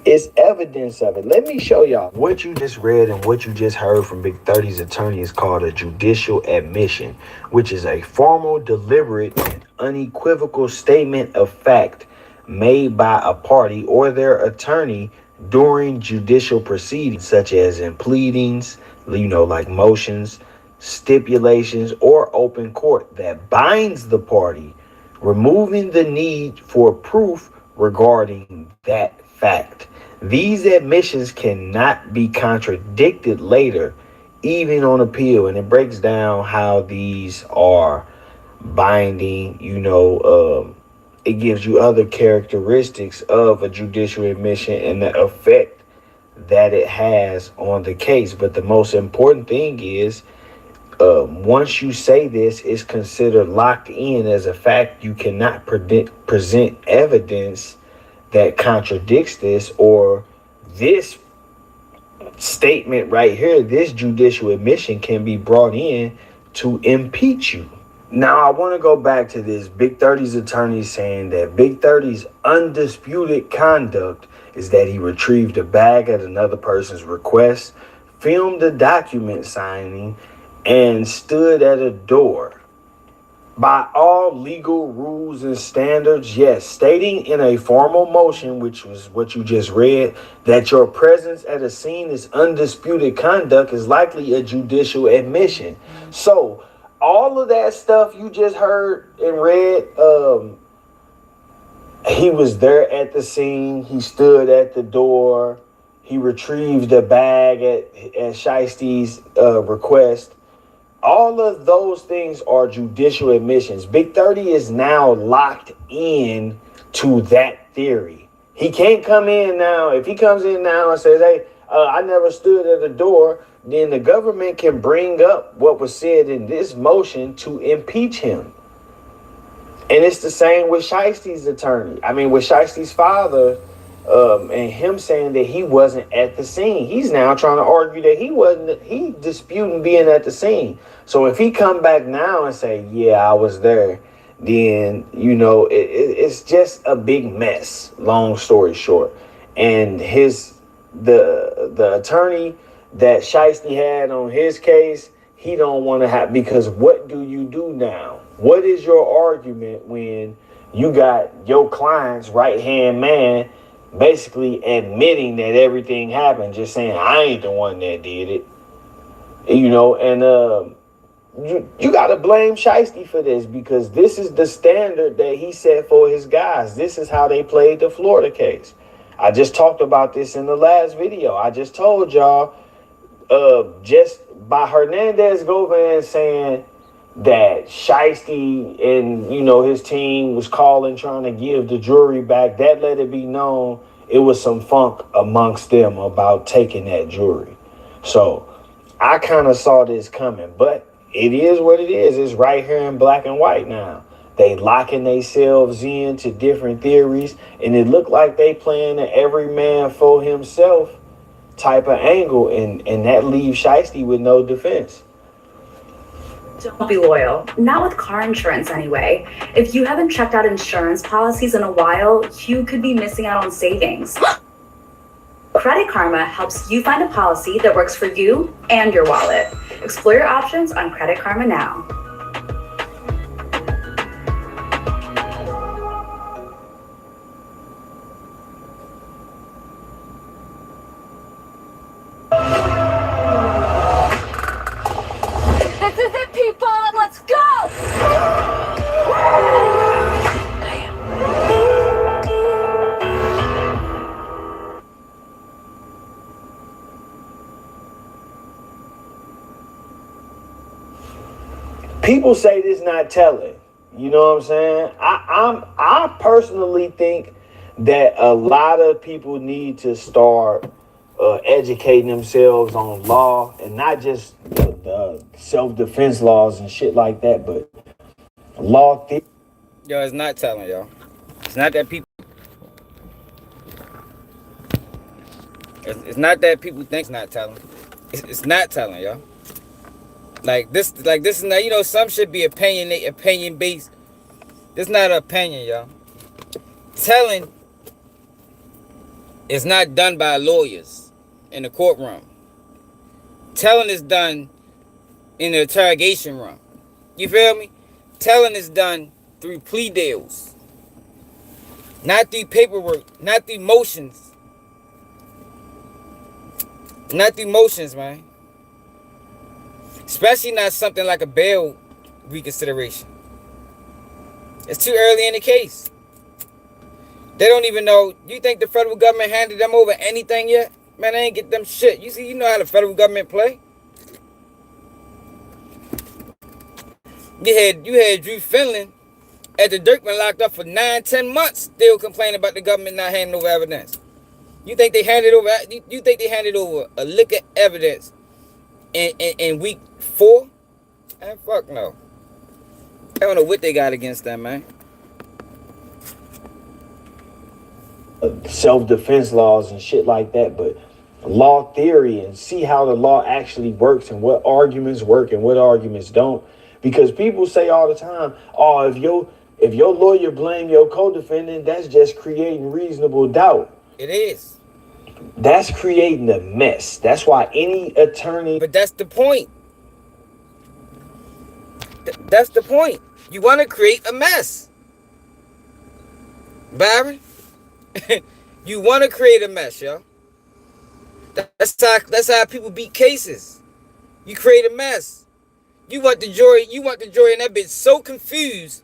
Speaker 2: It's evidence of it. Let me show y'all. What you just read and what you just heard from Big 30's attorney is called a judicial admission, which is a formal, deliberate, and unequivocal statement of fact made by a party or their attorney during judicial proceedings, such as in pleadings, you know, like motions, stipulations, or open court, that binds the party, removing the need for proof regarding that fact. These admissions cannot be contradicted later, even on appeal. And it breaks down how these are binding, you know, it gives you other characteristics of a judicial admission and the effect that it has on the case. But the most important thing is, once you say this, it's considered locked in as a fact. You cannot present evidence that contradicts this, or this statement right here, this judicial admission can be brought in to impeach you. Now, I want to go back to this. Big 30's attorney saying that Big 30's undisputed conduct is that he retrieved a bag at another person's request, filmed a document signing, and stood at a door. By all legal rules and standards, yes, stating in a formal motion, which was what you just read, that your presence at a scene is undisputed conduct is likely a judicial admission. So all of that stuff you just heard and read, he was there at the scene, he stood at the door, he retrieved a bag at Shiesty's request. All of those things are judicial admissions. Big 30 is now locked in to that theory. He can't come in now. If he comes in now and says, hey, I never stood at the door, then the government can bring up what was said in this motion to impeach him. And it's the same with Shiesty's attorney. I mean, with Shiesty's father, and him saying that he wasn't at the scene. He's now trying to argue that he disputing being at the scene. So if he come back now and say, yeah, I was there, then it's just a big mess. Long story short, and the attorney that Shiesty had on his case, he don't want to have, because what do you do now? What is your argument when you got your client's right hand man basically admitting that everything happened, just saying I ain't the one that did it, and you got to blame Shiesty for this, because this is the standard that he set for his guys. This is how they played the Florida case. I just talked about this in the last video. I just told y'all, just by Hernandez Govan saying that Shiesty and his team was calling trying to give the jury back, that let it be known it was some funk amongst them about taking that jury. So I kind of saw this coming, but it is what it is. It's right here in black and white now. They locking themselves into different theories, and it looked like they playing an every man for himself type of angle, and that leaves Shiesty with no defense.
Speaker 7: Don't be loyal. Not with car insurance anyway. If you haven't checked out insurance policies in a while, you could be missing out on savings. Credit Karma helps you find a policy that works for you and your wallet. Explore your options on Credit Karma now.
Speaker 8: This is it, people! Let's go!
Speaker 2: People say this not telling. You know what I'm saying? I personally think that a lot of people need to start educating themselves on law, and not just the self-defense laws and shit like that, but law theory.
Speaker 1: Yo, it's not telling, y'all. It's not that people. It's not that people think it's not telling. It's not telling, y'all. Like this is not, some should be opinion based. This is not an opinion, y'all. Telling is not done by lawyers in the courtroom. Telling is done in the interrogation room. You feel me? Telling is done through plea deals. Not through paperwork, not through motions. Not through motions, man. Especially not something like a bail reconsideration. It's too early in the case. They don't even know. You think the federal government handed them over anything yet? Man, they ain't get them shit. You know how the federal government play. You had Drew Finland at the Dirkman locked up for 9-10 months, still complaining about the government not handing over evidence. You think they handed over a lick of evidence in week 4? Man, fuck no. I don't know what they got against them, man.
Speaker 2: Self-defense laws and shit like that, but law theory, and see how the law actually works and what arguments work and what arguments don't. Because people say all the time, oh, if your lawyer blame your co-defendant, that's just creating reasonable doubt.
Speaker 1: It is.
Speaker 2: That's creating a mess. That's why any attorney...
Speaker 1: But that's the point. That's the point. You want to create a mess. Byron? You want to create a mess, yo. That's how people beat cases. You create a mess. You want the jury, and that bitch so confused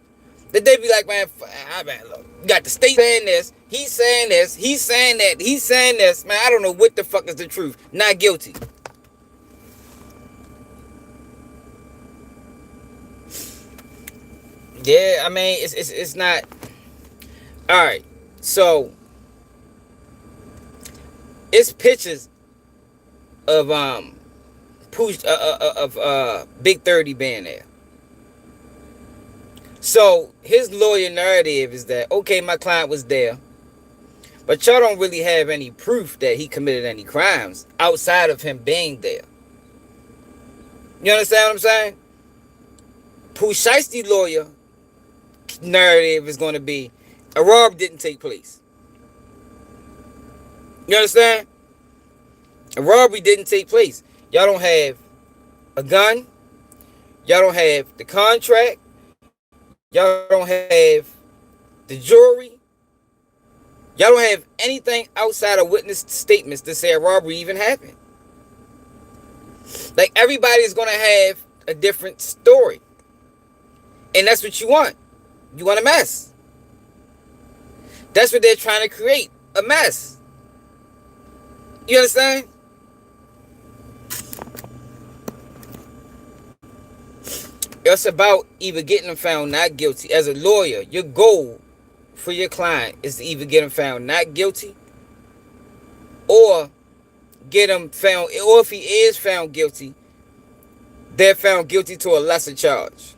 Speaker 1: that they be like, man, look, you got the state saying this, he's saying this, he's saying that, he's saying this. Man, I don't know what the fuck is the truth. Not guilty. Yeah, I mean, it's not. All right, so it's pictures of POOH of Big 30 being there. So his lawyer narrative is that, okay, my client was there, but y'all don't really have any proof that he committed any crimes outside of him being there. You understand what I'm saying? POOH Shiesty lawyer narrative is going to be a robbery didn't take place. You understand? A robbery didn't take place. Y'all don't have a gun. Y'all don't have the contract. Y'all don't have the jury. Y'all don't have anything outside of witness statements to say a robbery even happened. Like, everybody's going to have a different story. And that's what you want. You want a mess. That's what they're trying to create. A mess. You understand? It's about either getting them found not guilty. As a lawyer, your goal for your client is to either get them found not guilty or get him found, or if he is found guilty, they're found guilty to a lesser charge.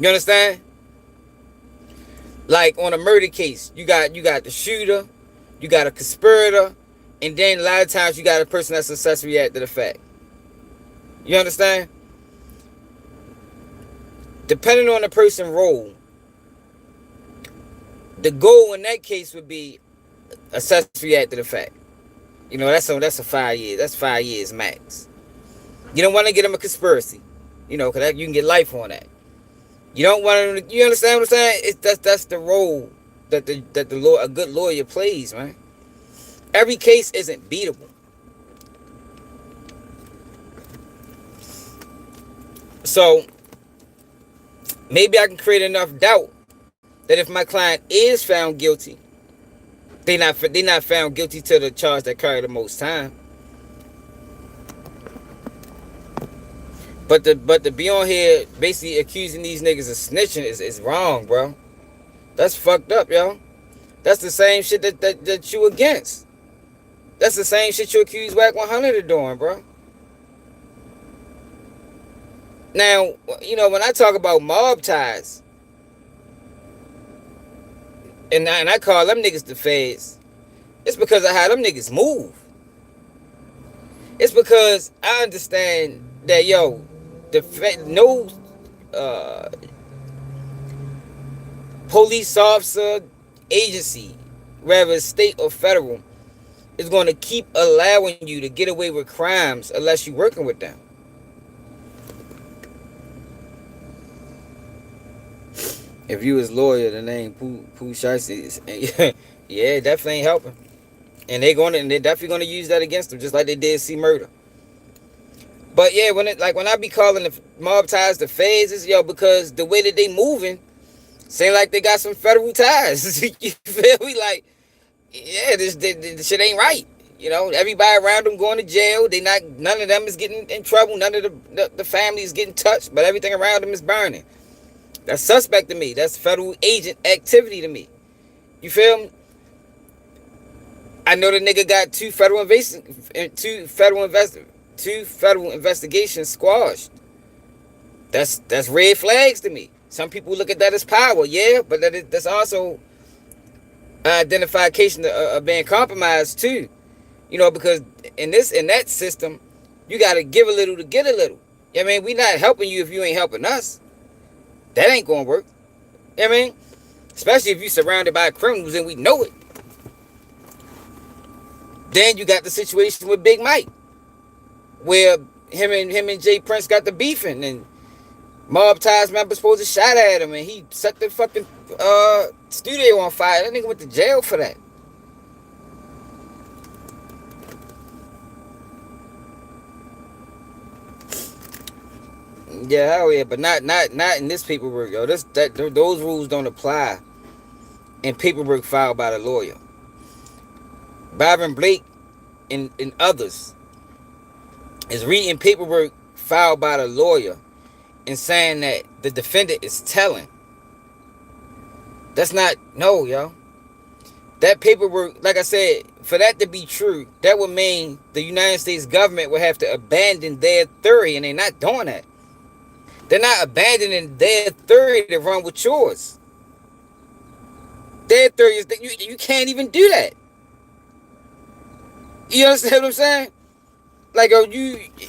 Speaker 1: You understand? Like on a murder case, you got the shooter, you got a conspirator, and then a lot of times you got a person that's accessory after the fact. You understand? Depending on the person's role, the goal in that case would be accessory after the fact. You know, that's a 5 years. That's 5 years max. You don't want to get them a conspiracy, you know, because you can get life on that. You don't want to. You understand what I'm saying? That's the role that a good lawyer plays, man. Every case isn't beatable. So maybe I can create enough doubt that if my client is found guilty, they not found guilty to the charge that carry the most time. But to be on here basically accusing these niggas of snitching is wrong, bro. That's fucked up, yo. That's the same shit that you against. That's the same shit you accuse Whack 100 of doing, bro. Now, you know, when I talk about mob ties, and I call them niggas the feds, it's because of how them niggas move. It's because I understand that, yo, no police officer, agency, whether state or federal, is going to keep allowing you to get away with crimes unless you're working with them. If you was lawyer, the name POOH SHIESTY, yeah, definitely ain't helping. And they're definitely gonna use that against them, just like they did C Murder. But yeah, when I be calling the mob ties the feds, it's, yo, because the way that they moving, seem like they got some federal ties. You feel me? Like, yeah, this shit ain't right. You know, everybody around them going to jail. None of them is getting in trouble. None of the family is getting touched, but everything around them is burning. That's suspect to me. That's federal agent activity to me. You feel me? I know the nigga got two federal investigations squashed. That's red flags to me. Some people look at that as power, yeah, but that's also identification of being compromised too. You know, because in that system, you gotta give a little to get a little. I mean, we not helping you if you ain't helping us. That ain't gonna work. I mean, especially if you surrounded by criminals and we know it. Then you got the situation with Big Mike, where him and Jay Prince got the beefing, and mob ties member supposed to shot at him, and he set the fucking studio on fire. That nigga went to jail for that. Yeah, hell yeah, but not in this paperwork, yo. Those rules don't apply in paperwork filed by the lawyer. Byron Blake and others is reading paperwork filed by the lawyer and saying that the defendant is telling. That's not, no, yo. That paperwork, like I said, for that to be true, that would mean the United States government would have to abandon their theory, and they're not doing that. They're not abandoning their theory to run with yours. Their theory is that you can't even do that. You understand what I'm saying? Like,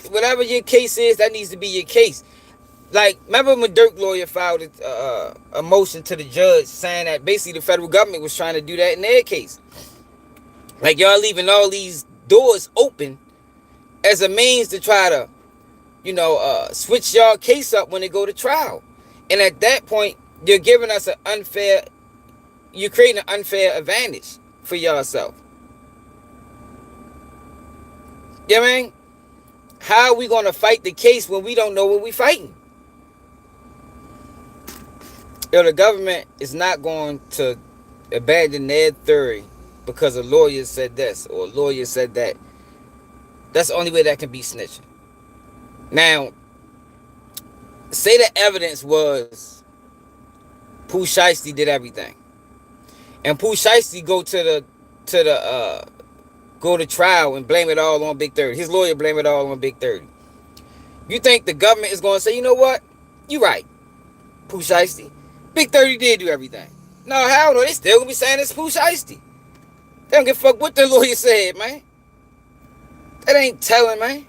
Speaker 1: whatever your case is, that needs to be your case. Like, remember when Dirk lawyer filed a motion to the judge saying that basically the federal government was trying to do that in their case. Like, y'all leaving all these doors open as a means to try to, switch y'all case up when they go to trial. And at that point, you're giving us you're creating an unfair advantage for yourself. You know what I mean? How are we going to fight the case when we don't know what we're fighting? The government is not going to abandon their theory because a lawyer said this or a lawyer said that. That's the only way that can be snitching. Now, say the evidence was POOH SHIESTY did everything, and POOH SHIESTY go to trial and blame it all on Big 30. His lawyer blame it all on Big 30. You think the government is going to say, you know what? You right, POOH SHIESTY. Big 30 did do everything. No, hell no. They still going to be saying it's POOH SHIESTY. They don't give a fuck what the lawyer said, man. That ain't telling, man.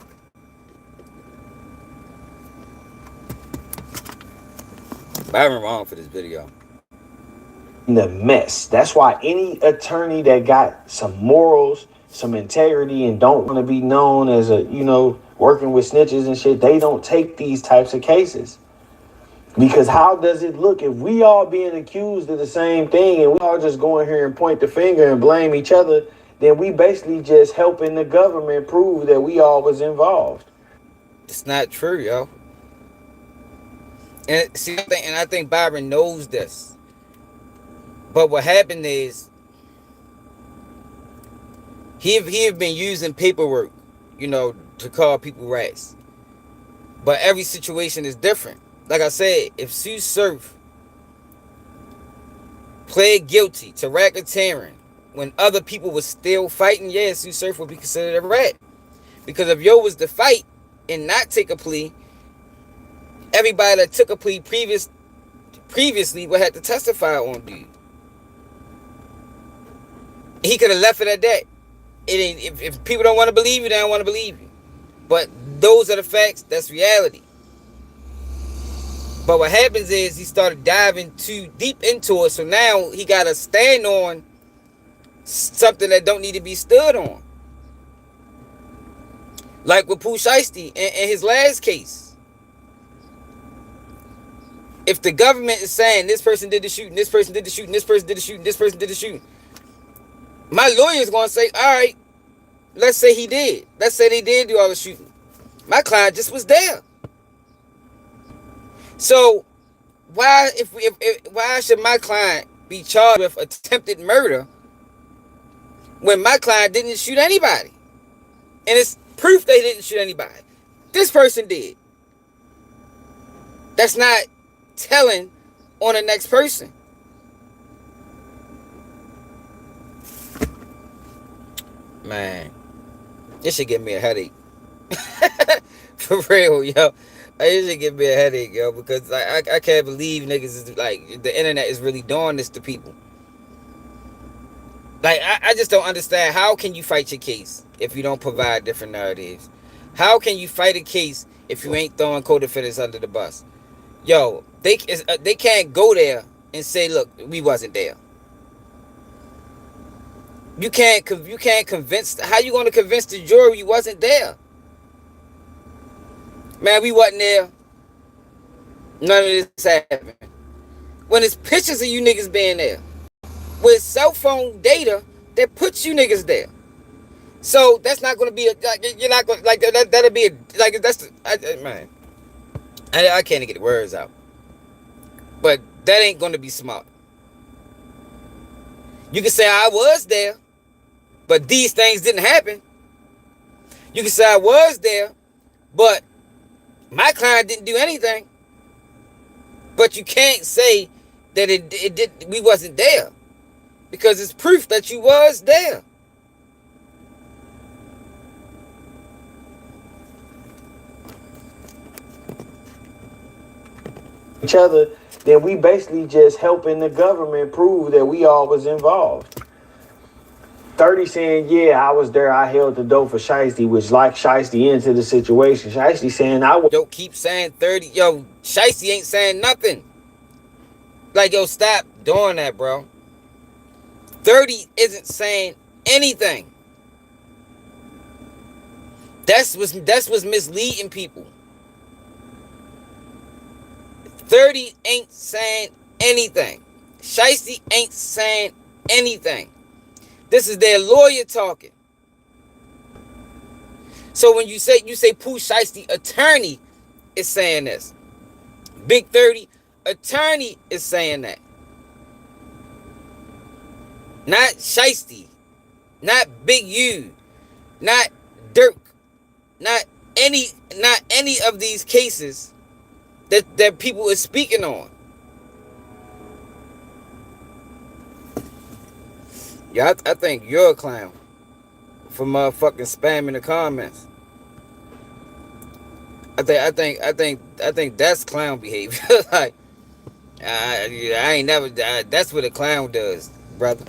Speaker 1: I've been wrong for this video.
Speaker 2: The mess. That's why any attorney that got some morals, some integrity, and don't want to be known as working with snitches and shit, they don't take these types of cases. Because how does it look if we all being accused of the same thing and we all just go in here and point the finger and blame each other? Then we basically just helping the government prove that we all was involved.
Speaker 1: It's not true, yo. And I think Byron knows this. But what happened is he have been using paperwork, to call people rats. But every situation is different. Like I said, if Sue Surf pled guilty to racketeering when other people were still fighting, yeah, Sue Surf would be considered a rat. Because if yo was to fight and not take a plea, everybody that took a plea previously would have to testify on dude. He could have left it at that. If people don't want to believe you, they don't want to believe you. But those are the facts. That's reality. But what happens is he started diving too deep into it. So now he got to stand on something that don't need to be stood on. Like with POOH SHIESTY in his last case. If the government is saying this person did the shooting, this person did the shooting, this person did the shooting, this person did the shooting, my lawyer is going to say, all right, let's say he did. Let's say they did do all the shooting. My client just was there. So why should my client be charged with attempted murder when my client didn't shoot anybody? And it's proof they didn't shoot anybody. This person did. That's not telling on the next person. Man, this should give me a headache. For real, yo. It should give me a headache, yo, because I can't believe niggas is like the internet is really doing this to people. Like, I just don't understand. How can you fight your case if you don't provide different narratives? How can you fight a case if you ain't throwing co-defendants under the bus? Yo, they can't go there and say, look, we wasn't there. You can't convince. How you going to convince the jury you wasn't there? Man, we wasn't there. None of this happened. When it's pictures of you niggas being there, with cell phone data that puts you niggas there. So that's not going to be you're not going like that. That'll be man. I can't get the words out. But that ain't going to be smart. You can say I was there, but these things didn't happen. You can say I was there, but my client didn't do anything. But you can't say that we wasn't there, because it's proof that you was there.
Speaker 2: Each other, then we basically just helping the government prove that we all was involved. 30 saying, yeah, I was there. I held the door for Shiesty, which locked Shiesty into the situation. Shiesty saying,
Speaker 1: Yo, keep saying 30. Yo, Shiesty ain't saying nothing. Like, yo, stop doing that, bro. 30 isn't saying anything. That's what's misleading people. 30 ain't saying anything. Shiesty ain't saying anything. This is their lawyer talking. So when you say POOH Shiesty attorney is saying this. Big 30 attorney is saying that. Not Shiesty. Not Big U. Not Dirk. Not any of these cases that people are speaking on. Yeah, I think you're a clown for motherfucking spamming the comments. I think that's clown behavior. Like, I ain't never. That's what a clown does, brother.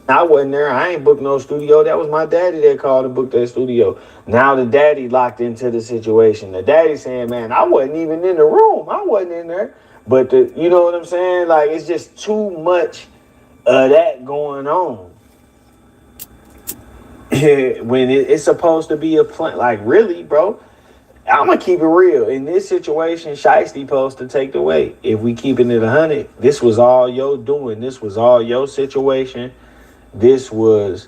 Speaker 2: I wasn't there. I ain't booked no studio. That was my daddy that called and booked that studio. Now the daddy locked into the situation. The daddy saying, man, I wasn't even in the room. I wasn't in there. But you know what I'm saying? Like, it's just too much of that going on. When it's supposed to be a plan. Like, really, bro? I'm going to keep it real. In this situation, Shiesty supposed to take the weight. If we keeping it 100, this was all your doing. This was all your situation. This was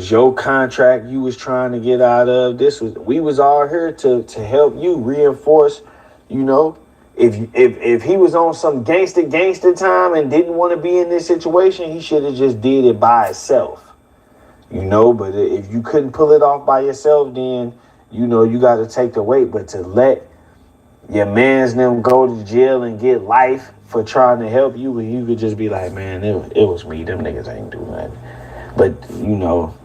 Speaker 2: your contract you was trying to get out of. We was all here to help you reinforce, you know. If he was on some gangster time and didn't want to be in this situation, he should have just did it by himself. You know, but if you couldn't pull it off by yourself, then, you know, you got to take the weight. But to let your mans them go to jail and get life for trying to help you, and you could just be like, man, it was me. Them niggas ain't doing that. But, you know,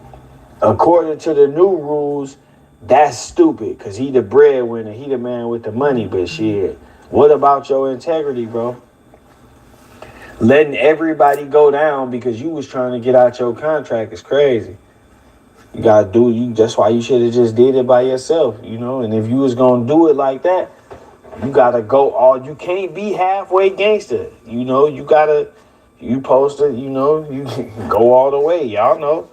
Speaker 2: according to the new rules, that's stupid, because he the breadwinner. He the man with the money. But shit, what about your integrity, bro? Letting everybody go down because you was trying to get out your contract is crazy. You gotta that's why you should have just did it by yourself, you know. And if you was gonna do it like that, you gotta go you can't be halfway gangster. You know, you supposed to, you know, you go all the way, y'all know.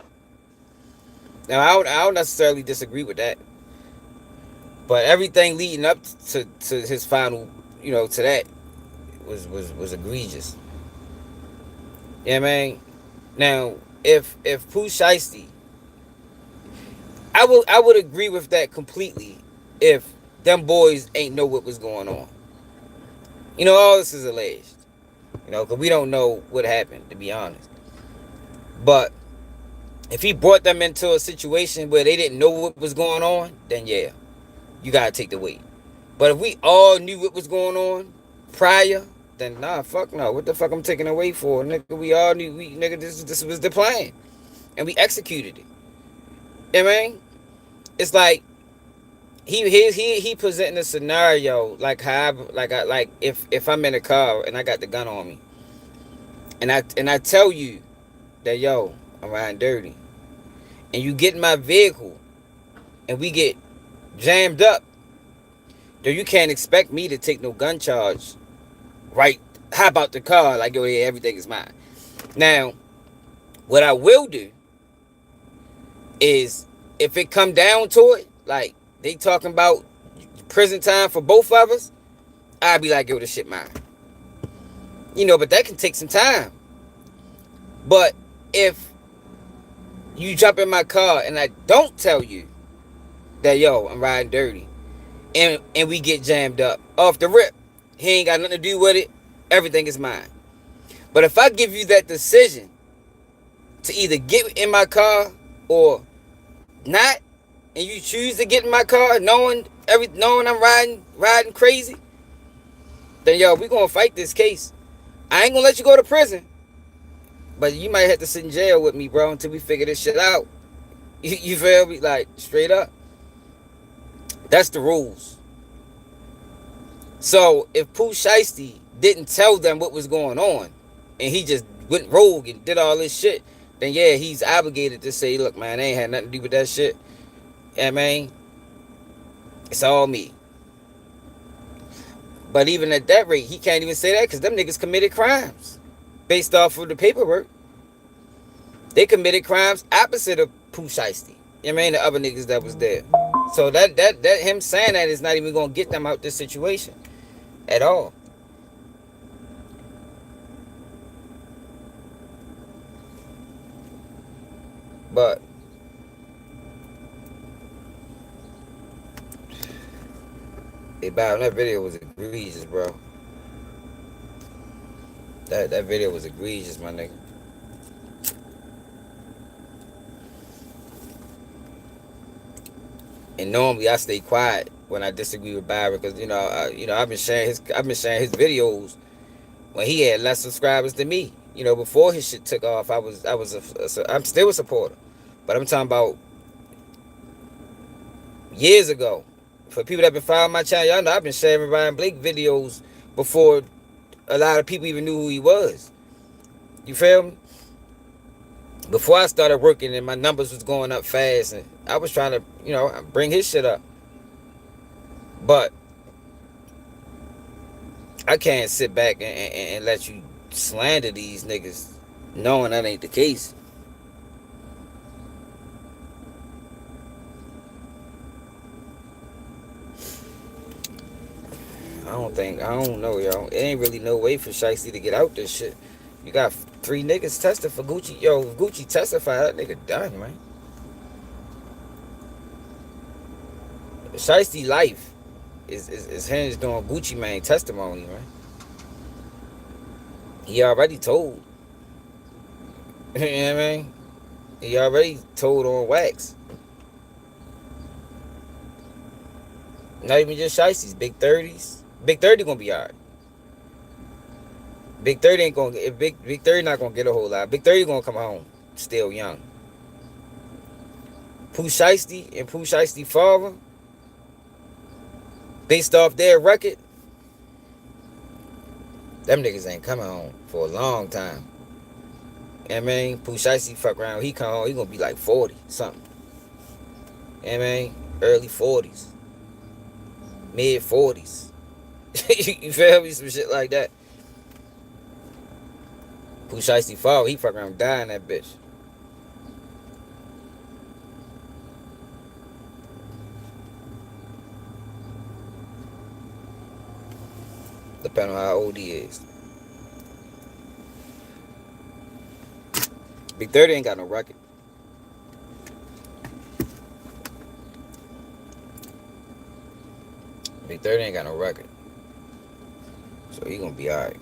Speaker 1: Now I don't necessarily disagree with that. But everything leading up to his final, you know, to that was egregious. Yeah, man. Now, if POOH Shiesty, I would agree with that completely if them boys ain't know what was going on. You know, all this is alleged. You know, because we don't know what happened, to be honest. But if he brought them into a situation where they didn't know what was going on, then yeah, you gotta take the weight. But if we all knew what was going on prior, then nah, fuck no. What the fuck I'm taking away for? Nigga, we all knew, nigga, this was the plan. And we executed it. You know what I mean? It's like he presenting a scenario like if I'm in a car and I got the gun on me. And I tell you that, yo, I'm riding dirty. And you get in my vehicle and we get jammed up. Though you can't expect me to take no gun charge. Right, hop out the car like, yo, yeah, everything is mine. Now, what I will do is, if it come down to it, like they talking about prison time for both of us, I'll be like, yo, this shit mine. You know, but that can take some time. But if you jump in my car and I don't tell you that, yo, I'm riding dirty, and we get jammed up off the rip, he ain't got nothing to do with it. Everything is mine. But if I give you that decision to either get in my car or not, and you choose to get in my car knowing I'm riding crazy, then yo, we gonna fight this case. I ain't gonna let you go to prison, but you might have to sit in jail with me, bro, until we figure this shit out. You feel me? Like, straight up. That's the rules. So if POOH Shiesty didn't tell them what was going on, and he just went rogue and did all this shit, then yeah, he's obligated to say, look, man, they ain't had nothing to do with that shit. Yeah, man, it's all me. But even at that rate, he can't even say that because them niggas committed crimes based off of the paperwork. They committed crimes opposite of POOH SHIESTY. You know what I mean? The other niggas that was there. So that him saying that is not even gonna get them out this situation at all. But that video was egregious, bro. That video was egregious, my nigga. And normally I stay quiet when I disagree with Byron because I've been sharing his videos when he had less subscribers than me. Before his shit took off, I'm still a supporter, but I'm talking about years ago. For people that been following my channel, y'all know I've been sharing Ryan Blake videos before a lot of people even knew who he was. You feel me? Before I started working and my numbers was going up fast, and I was trying to, bring his shit up. But I can't sit back and let you slander these niggas knowing that ain't the case. I don't know, y'all. It ain't really no way for Shiesty to get out this shit. You got 3 niggas tested for Gucci. Yo, if Gucci testified, that nigga done, man. Shiesty life is hinged on Gucci Mane testimony, man. He already told. You know what I mean? He already told on wax. Not even just Shiesty's, Big 30s. Big 30 gonna be alright. Big 30 ain't gonna, Big 30 not gonna get a whole lot. Big 30 gonna come home still young. POOH SHIESTY and POOH SHIESTY father, based off their record, them niggas ain't coming home for a long time. You know what I mean? POOH SHIESTY fuck around, he come home, he gonna be like 40 something. You know what I mean? Early 40s. Mid 40s. You feel me? Some shit like that. POOH SHIESTY father, he fuck around dying that bitch. Depending on how old he is. Big 30 ain't got no record. Big 30 ain't got no record. So he gonna be alright.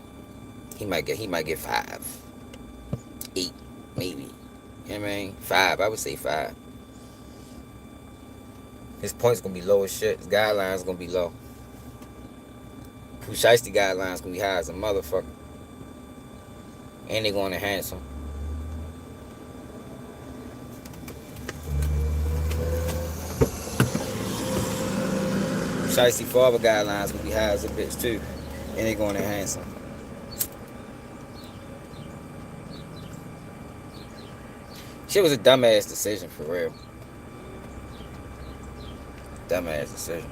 Speaker 1: He might get 5. 8, maybe. You know what I mean? 5, I would say 5. His points gonna be low as shit. His guidelines gonna be low. POOH SHIESTY guidelines gonna be high as a motherfucker. And they gonna enhance him. Shiesty father guidelines gonna be high as a bitch too. And they gonna enhance him. Shit was a dumbass decision for real. Dumbass decision.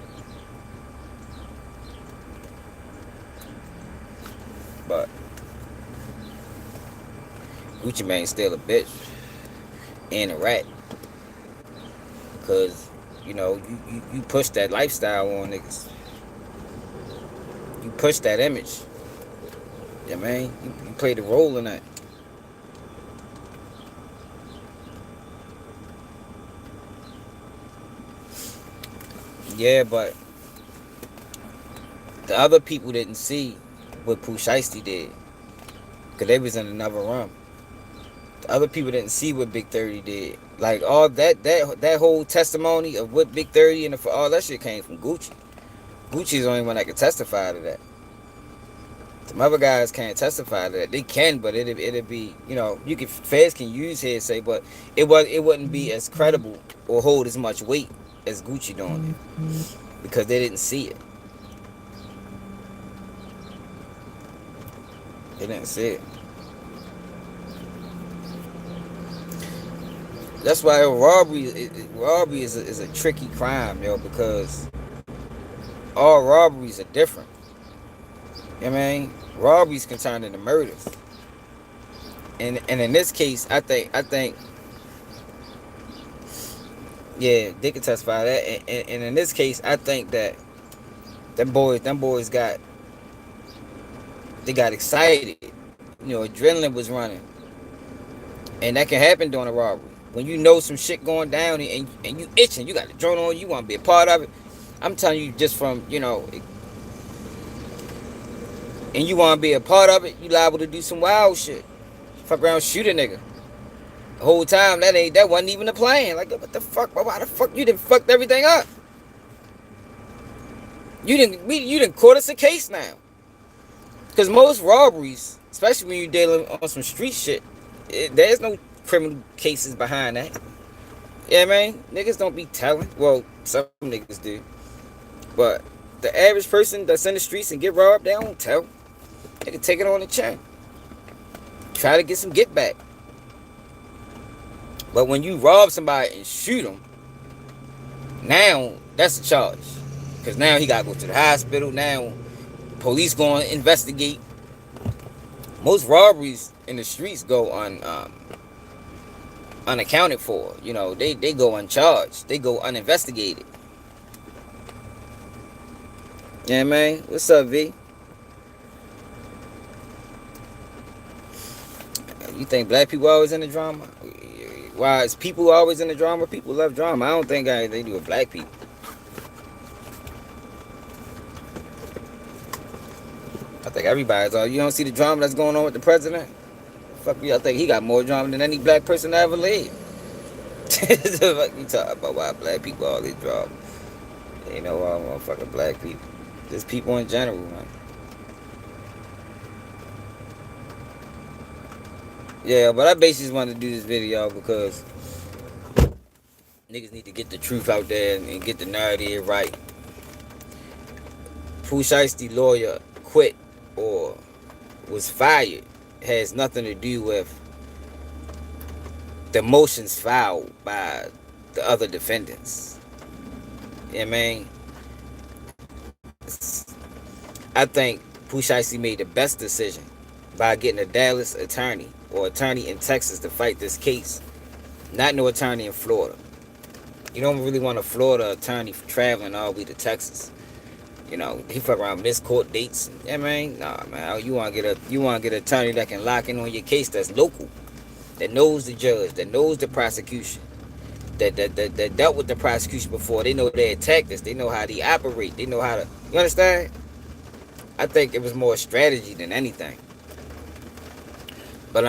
Speaker 1: But Gucci Mane's still a bitch and a rat. Because, you push that lifestyle on niggas. You push that image. Yeah, man. You play the role in that. Yeah, but the other people didn't see what POOH SHIESTY did. Because they was in another room. The other people didn't see what Big 30 did. Like, all that whole testimony of what Big 30 and all that shit came from Gucci. Gucci's the only one that can testify to that. Some other guys can't testify to that. They can, but it'd be, feds can use hearsay, but it wouldn't be as credible or hold as much weight as Gucci doing it. Because they didn't see it. They didn't see it. That's why robbery is a tricky crime, yo, because all robberies are different. You know what I mean? Robberies can turn into murders. And in this case, I think yeah, they can testify that. And in this case, I think that them boys got excited. You know, adrenaline was running. And that can happen during a robbery. When you know some shit going down and you itching, you got the drone on, you want to be a part of it. I'm telling you, just from, you know, and you want to be a part of it, you liable to do some wild shit. Fuck around, shoot a nigga. The whole time, that wasn't even a plan. Like, what the fuck? Why the fuck you done fucked everything up? You didn't court us a case now. Because most robberies, especially when you're dealing on some street shit, there's no criminal cases behind that. Yeah, man, niggas don't be telling. Well, some niggas do, but the average person that's in the streets and get robbed, they don't tell. They can take it on the chin, try to get some get back. But when you rob somebody and shoot them, now that's a charge, because now he got to go to the hospital. Now police going to investigate. Most robberies in the streets go unaccounted for. You know, they go uncharged. They go uninvestigated. Yeah, man. What's up, V? You think black people always in the drama? Why is people always in the drama? People love drama. I don't think they do with black people. I think everybody's all. You don't see the drama that's going on with the president? Fuck you. I think he got more drama than any black person that ever lived. Fuck you talking about why black people all this drama? Ain't no all motherfucking black people. Just people in general, man. Yeah, but I basically just wanted to do this video because niggas need to get the truth out there and get the narrative right. POOH SHIESTY lawyer quit or was fired has nothing to do with the motions filed by the other defendants. You know what I mean? I think POOH SHIESTY made the best decision by getting a Dallas attorney or attorney in Texas to fight this case. Not no attorney in Florida. You don't really want a Florida attorney traveling all the way to Texas. You know, he fuck around miss court dates. Yeah, man. Nah, man. You want to get an attorney that can lock in on your case that's local, that knows the judge, that knows the prosecution, that dealt with the prosecution before. They know their tactics. They know how they operate. They know how to. You understand? I think it was more strategy than anything. But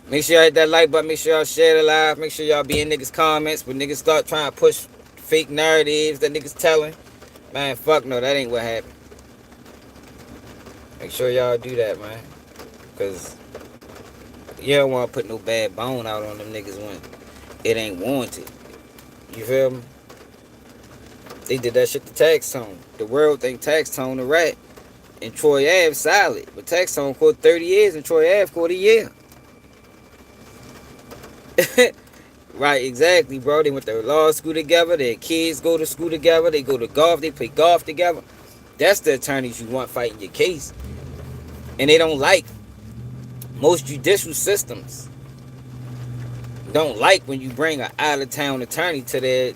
Speaker 1: make sure y'all hit that like button. Make sure y'all share the live. Make sure y'all be in niggas' comments when niggas start trying to push fake narratives that niggas telling. Man, fuck no, that ain't what happened. Make sure y'all do that, man. Because you don't want to put no bad bone out on them niggas when it ain't warranted. You feel me? They did that shit to Tax Tone. The world think Tax Tone a rat. And Troy Ave solid. But Tax Tone caught 30 years and Troy Ave caught a year. Right, exactly, bro. They went to law school together. Their kids go to school together. They go to golf. They play golf together. That's the attorneys you want fighting your case. And they don't like most judicial systems. Don't like when you bring an out-of-town attorney to their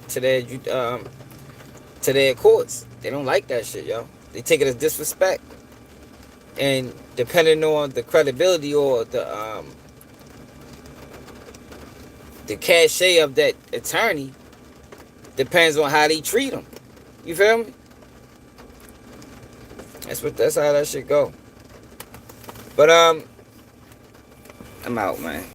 Speaker 1: courts. They don't like that shit, yo. They take it as disrespect. And depending on the credibility or the cachet of that attorney depends on how they treat them. You feel me? That's how that shit go. But I'm out, man.